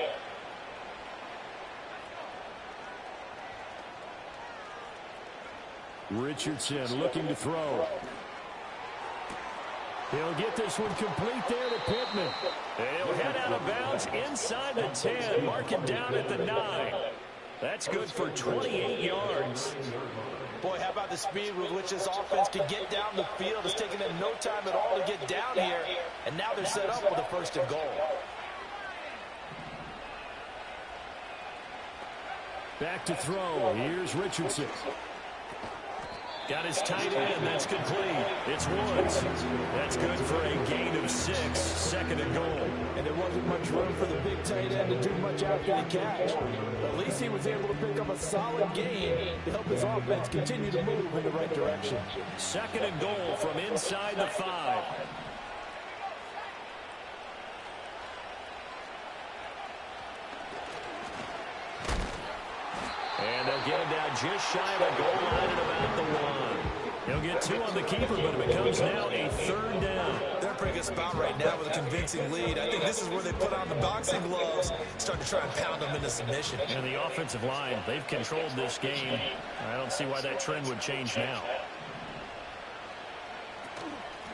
Richardson looking to throw. He'll get this one complete there to Pittman. He'll head out of bounds inside the 10, marking down at the 9. That's good for 28 yards. Boy, how about the speed with which this offense can get down the field? It's taken them no time at all to get down here, and now they're set up with a 1st and goal. Back to throw. Here's Richardson. Got his tight end. That's complete. It's Woods. That's good for a gain of 6. 2nd and goal. And there wasn't much room for the big tight end to do much after the catch. But at least he was able to pick up a solid gain to help his offense continue to move in the right direction. 2nd and goal from inside the 5. And they'll get him down just shy of the goal line at about the 1. He'll get 2 on the keeper, but it becomes now a 3rd down. They're in a pretty good spot right now with a convincing lead. I think this is where they put on the boxing gloves, start to try and pound them into submission. And the offensive line, they've controlled this game. I don't see why that trend would change now.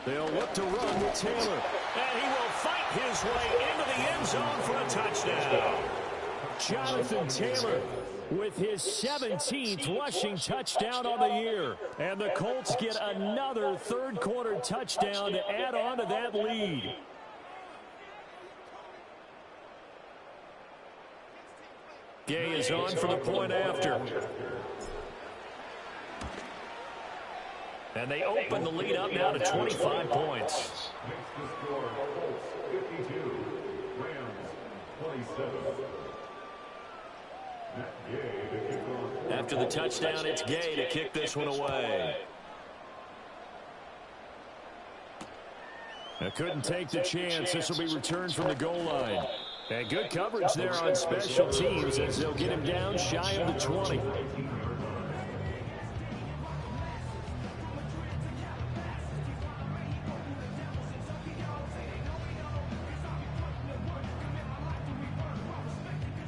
They'll look to run with Taylor. And he will fight his way into the end zone for a touchdown. Jonathan Taylor with his 17th rushing touchdown on the year. And the Colts get another 3rd quarter touchdown to add on to that lead. Gay is on for the point after. And they open the lead up now to 25 points. 52, Rams 27. After the touchdown, it's Gay to kick this one away. I couldn't take the chance. This will be returned from the goal line. And good coverage there on special teams as they'll get him down shy of the 20.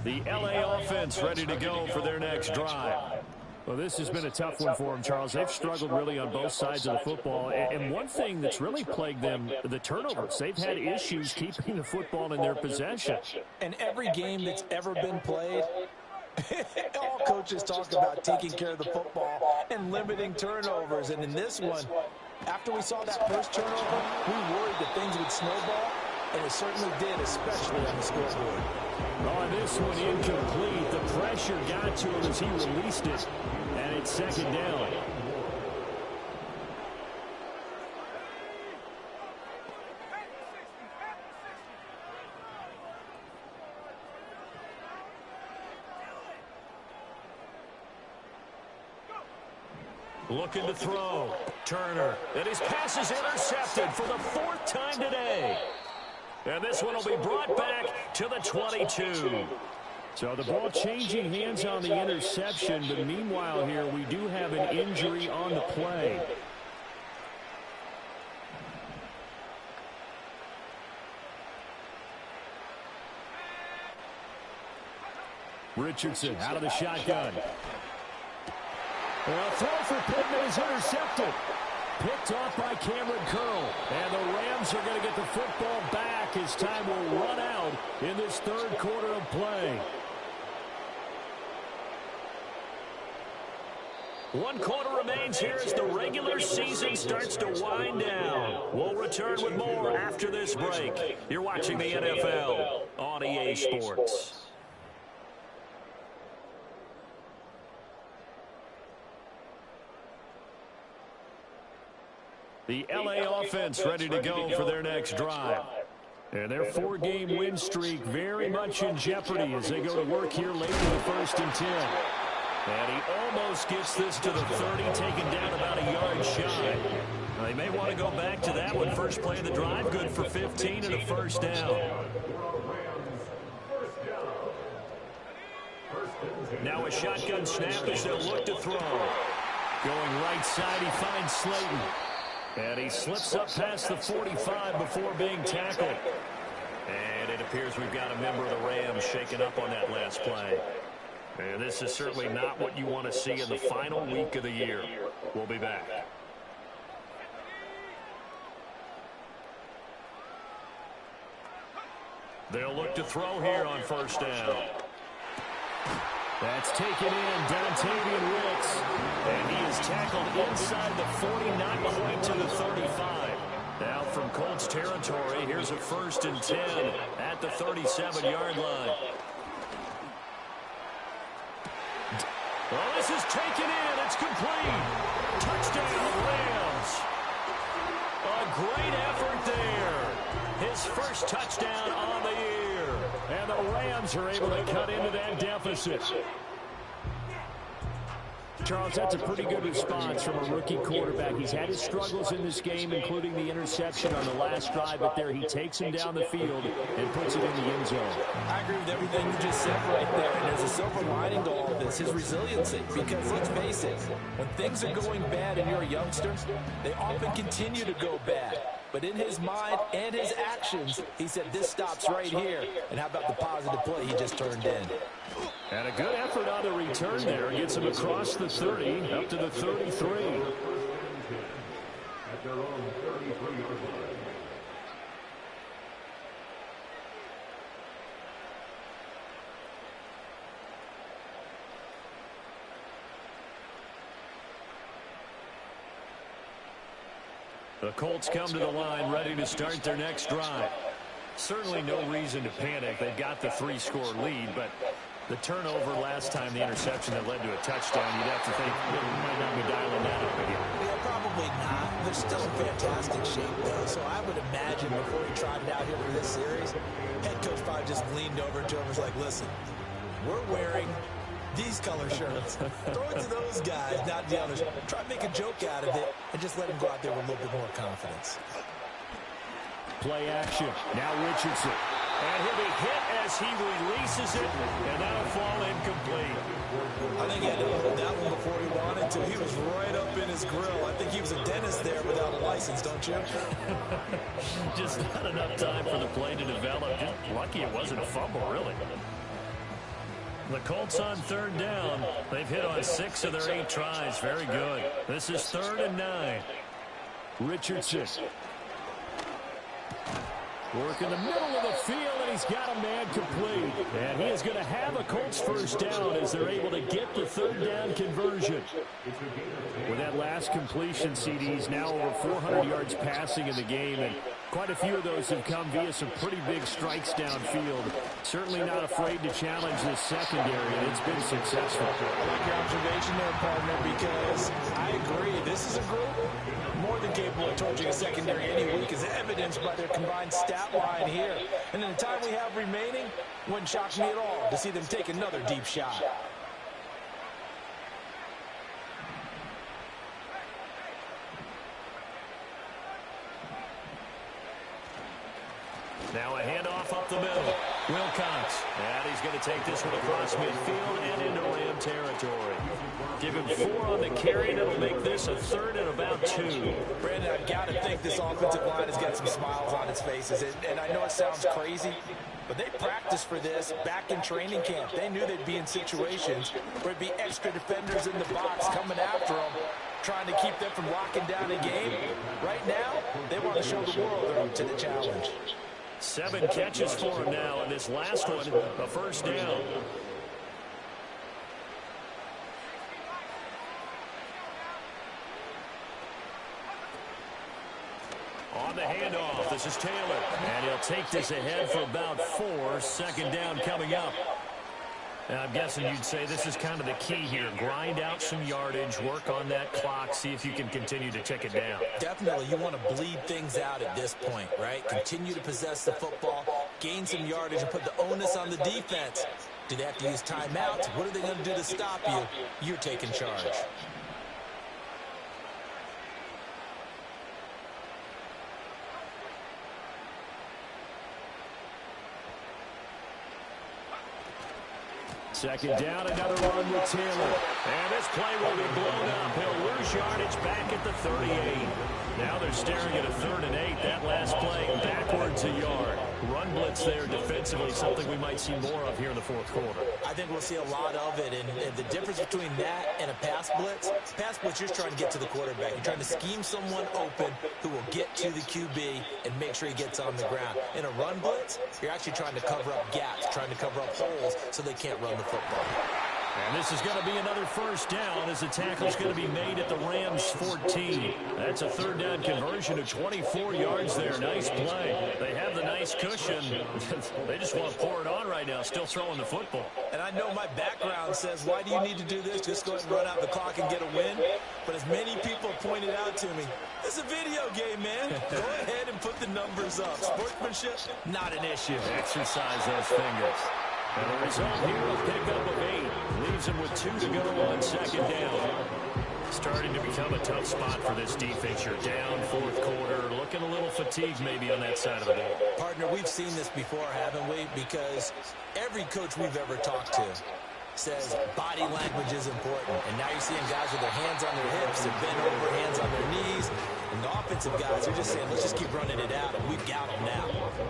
The LA offense ready to go for their next drive. Well, this has been a tough one for them, Charles. They've struggled really on both sides of the football. And one thing that's really plagued them, the turnovers. They've had issues keeping the football in their possession. And every game that's ever been played, all coaches talk about taking care of the football and limiting turnovers. And in this one, after we saw that first turnover, we worried that things would snowball. And it certainly did, especially on the scoreboard. On this one, incomplete. The pressure got to him as he released it. And it's 2nd down. Looking to throw. Turner. And his pass is intercepted for the 4th time today. And this one will be brought back to the 22. So the ball changing hands on the interception, but meanwhile here we do have an injury on the play. Richardson out of the shotgun. A throw for Pittman is intercepted. Picked off by Cameron Curl. And the Rams are going to get the football back as time will run out in this third quarter of play. One quarter remains here as the regular season starts to wind down. We'll return with more after this break. You're watching the NFL on EA Sports. The LA offense ready to go for their next drive. And their 4-game win streak very much in jeopardy as they go to work here late in the first and 10. And he almost gets this to the 30, taken down about a yard shy. They may want to go back to that one. First play of the drive, good for 15 and a first down. Now a shotgun snap as they'll look to throw. Going right side, he finds Slayton. And he slips up past the 45 before being tackled. And it appears we've got a member of the Rams shaken up on that last play. And this is certainly not what you want to see in the final week of the year. We'll be back. They'll look to throw here on first down. That's taken in, Dontavian Wicks. And he is tackled inside the 40, not quite to the 35. Now from Colts territory, here's a first and 10 at the 37-yard line. Oh, this is taken in. It's complete. Touchdown, Rams. A great effort there. His first touchdown on the year. And the Rams are able to cut into that deficit. Charles, that's a pretty good response from a rookie quarterback. He's had his struggles in this game, including the interception on the last drive, but there he takes him down the field and puts it in the end zone. I agree with everything you just said right there, and there's a silver lining to all of this, his resiliency, because let's face it, when things are going bad and you're a youngster, they often continue to go bad. But in his mind and his actions, he said, this stops right here. And how about the positive play he just turned in? And a good effort on the return there. Gets him across the 30, up to the 33. At their own 33-yard line. The Colts come to the line ready to start their next drive. Certainly no reason to panic. They've got the 3-score lead, but the turnover last time, the interception that led to a touchdown, you'd have to think they might not be dialing that up again. Yeah, probably not. They're still in fantastic shape, though, so I would imagine before he tried it out here for this series, head coach probably just leaned over to him and was like, listen, we're wearing these color shirts. Throw it to those guys, not the others. Try to make a joke out of it and just let him go out there with a little bit more confidence. Play action. Now Richardson. And he'll be hit as he releases it, and that'll fall incomplete. I think he had to hold that one before he wanted to. He was right up in his grill. I think he was a dentist there without a license, don't you? Just not enough time for the play to develop. Just lucky it wasn't a fumble, really. The Colts on third down. They've hit on 6 of their 8 tries. Very good. This is 3rd and 9. Richardson. Work in the middle of the field, and he's got a man complete. And he is going to have a Colts first down as they're able to get the 3rd down conversion. With that last completion, CD's now over 400 yards passing in the game, and quite a few of those have come via some pretty big strikes downfield. Certainly not afraid to challenge this secondary, and it's been successful. I like your observation there, partner, because I agree. This is a group more than capable of torching a secondary any week, as evidenced by their combined stat line here. And in the time we have remaining, wouldn't shock me at all to see them take another deep shot. Now a handoff up the middle. Wilcox. And he's going to take this one across midfield and into Ram territory. Give him 4 on the carry, and it'll make this a 3rd and about 2. Brandon, I've got to think this offensive line has got some smiles on its faces. And I know it sounds crazy, but they practiced for this back in training camp. They knew they'd be in situations where it'd be extra defenders in the box coming after them, trying to keep them from locking down a game. Right now, they want to show the world they're up to the challenge. 7 catches for him now, and this last one, a first down. On the handoff, this is Taylor. And he'll take this ahead for about 4. 2nd down coming up. And I'm guessing you'd say this is kind of the key here. Grind out some yardage, work on that clock, see if you can continue to tick it down. Definitely, you want to bleed things out at this point, right? Continue to possess the football, gain some yardage, and put the onus on the defense. Do they have to use timeouts? What are they going to do to stop you? You're taking charge. Second down, another run with Taylor. And this play will be blown up. He'll lose yardage back at the 38. Now they're staring at a 3rd and 8. That last play backwards a yard. Run blitz there defensively, something we might see more of here in the 4th quarter. I think we'll see a lot of it. And the difference between that and a pass blitz, you're just trying to get to the quarterback. You're trying to scheme someone open who will get to the QB and make sure he gets on the ground. In a run blitz, you're actually trying to cover up gaps, trying to cover up holes so they can't run the football. And this is going to be another first down as the tackle's going to be made at the Rams 14. That's a 3rd down conversion of 24 yards there. Nice play. They have the nice cushion. They just want to pour it on right now, still throwing the football. And I know my background says, why do you need to do this? Just go ahead and run out the clock and get a win. But as many people pointed out to me, it's a video game, man. Go ahead and put the numbers up. Sportsmanship, not an issue. Exercise those fingers. And the result here, a pickup of 8. Leaves him with 2 to go on 2nd down. Starting to become a tough spot for this defense. You're down 4th quarter, looking a little fatigued maybe on that side of the ball. Partner, we've seen this before, haven't we? Because every coach we've ever talked to says body language is important. And now you're seeing guys with their hands on their hips, they're bent over, hands on their knees. And the offensive guys are just saying, let's just keep running it out, and we've got them now.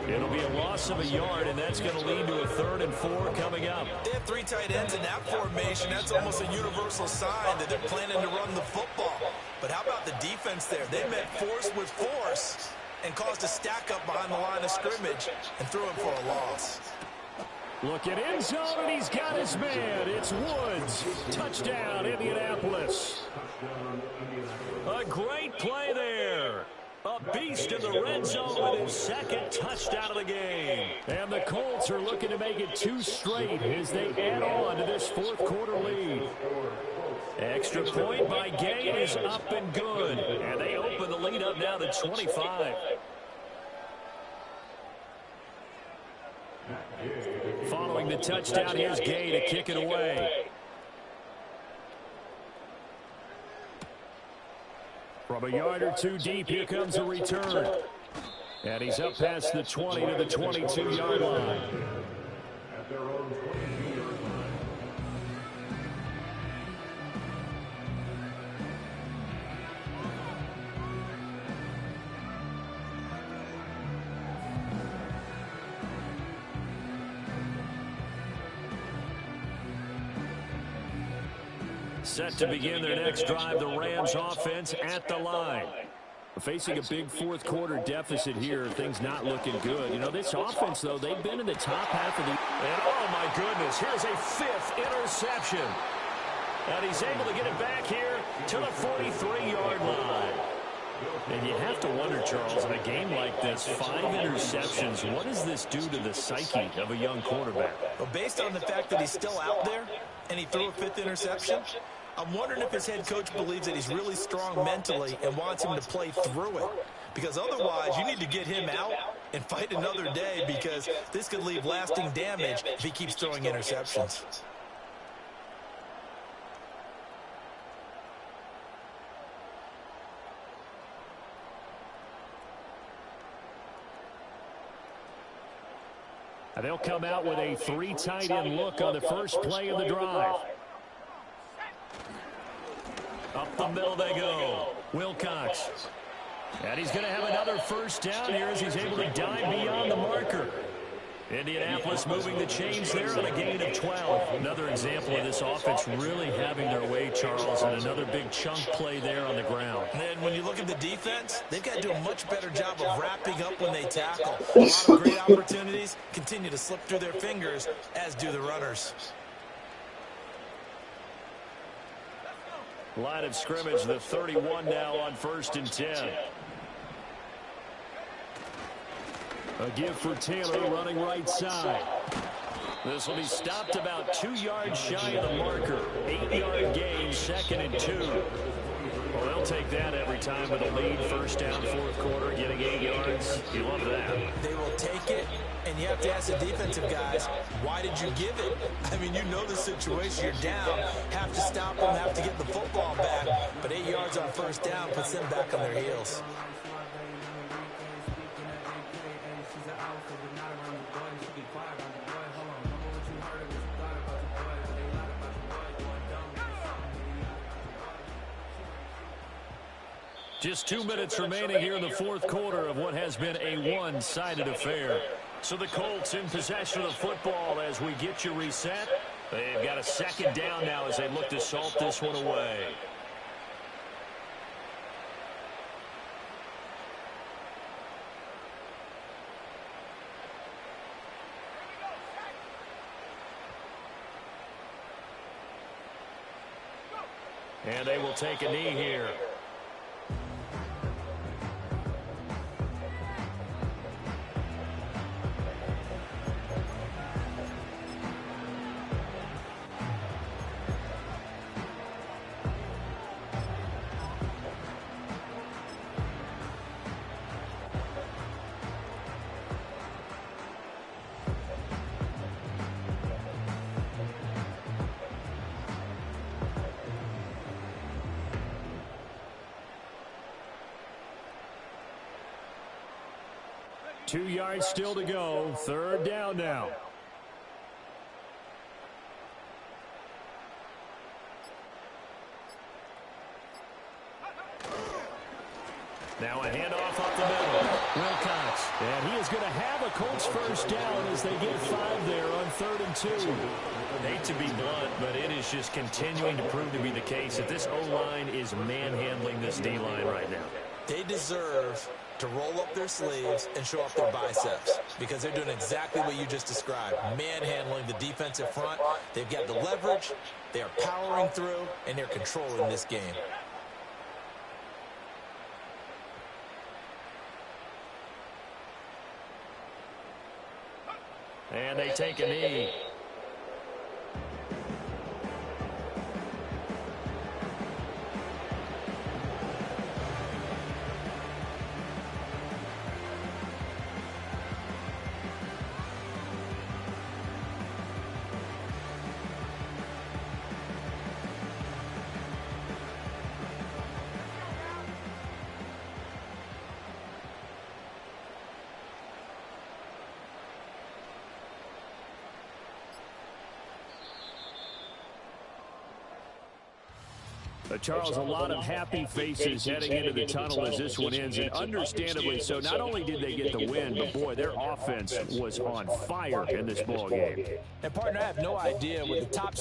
It'll be a loss of a yard, and that's going to lead to a 3rd and 4 coming up. They have 3 tight ends in that formation. That's almost a universal sign that they're planning to run the football. But how about the defense there? They met force with force and caused a stack up behind the line of scrimmage and threw him for a loss. Look at end zone, and he's got his man. It's Woods. Touchdown, Indianapolis. A great play there. A beast in the red zone with his 2nd touchdown of the game. And the Colts are looking to make it 2 straight as they add on to this 4th quarter lead. Extra point by Gay is up and good. And they open the lead up now to 25. Following the touchdown, here's Gay to kick it away. From a yard or 2 deep, here comes a return. And he's up past the 20 to the 22-yard line. At their own 22-yard line. Set to begin their next drive, the Rams offense at the line. Facing a big 4th quarter deficit here, things not looking good. You know, this offense, though, they've been in the top half of the... And, oh, my goodness, here's a 5th interception. And he's able to get it back here to the 43-yard line. And you have to wonder, Charles, in a game like this, 5 interceptions, what does this do to the psyche of a young quarterback? Well, based on the fact that he's still out there and he threw a 5th interception, I'm wondering if his head coach believes that he's really strong mentally and wants him to play through it. Because otherwise, you need to get him out and fight another day, because this could leave lasting damage if he keeps throwing interceptions. They'll come out with a 3 tight end look on the first play of the drive. Up the middle they go. Wilcox. And he's going to have another first down here as he's able to dive beyond the marker. Indianapolis moving the chains there on a gain of 12. Another example of this offense really having their way, Charles, and another big chunk play there on the ground. And then when you look at the defense, they've got to do a much better job of wrapping up when they tackle. A lot of great opportunities continue to slip through their fingers, as do the runners. Line of scrimmage, the 31 now on 1st and 10. A give for Taylor running right side. This will be stopped about 2 yards shy of the marker. 8-yard gain, 2nd and 2. Well, they'll take that every time with a lead. First down, 4th quarter, getting 8 yards. You love that. They will take it, and you have to ask the defensive guys, why did you give it? I mean, you know the situation. You're down, have to stop them, have to get the football back. But 8 yards on first down puts them back on their heels. Just 2 minutes remaining here in the 4th quarter of what has been a one-sided affair. So the Colts in possession of the football as we get you reset. They've got a 2nd down now as they look to salt this one away. And they will take a knee here. Two yards still to go. 3rd down now. Now a handoff up the middle. Wilcox. And he is going to have a Colts first down as they get 5 there on 3rd and 2. Hate to be blunt, but it is just continuing to prove to be the case that this O-line is manhandling this D-line right now. They deserve to roll up their sleeves and show off their biceps because they're doing exactly what you just described, manhandling the defensive front. They've got the leverage, they are powering through, and they're controlling this game. And they take a knee. Charles, a lot of happy faces heading into the tunnel as this one ends, and understandably so. Not only did they get the win, but, boy, their offense was on fire in this ball game. And, partner, I have no idea what the top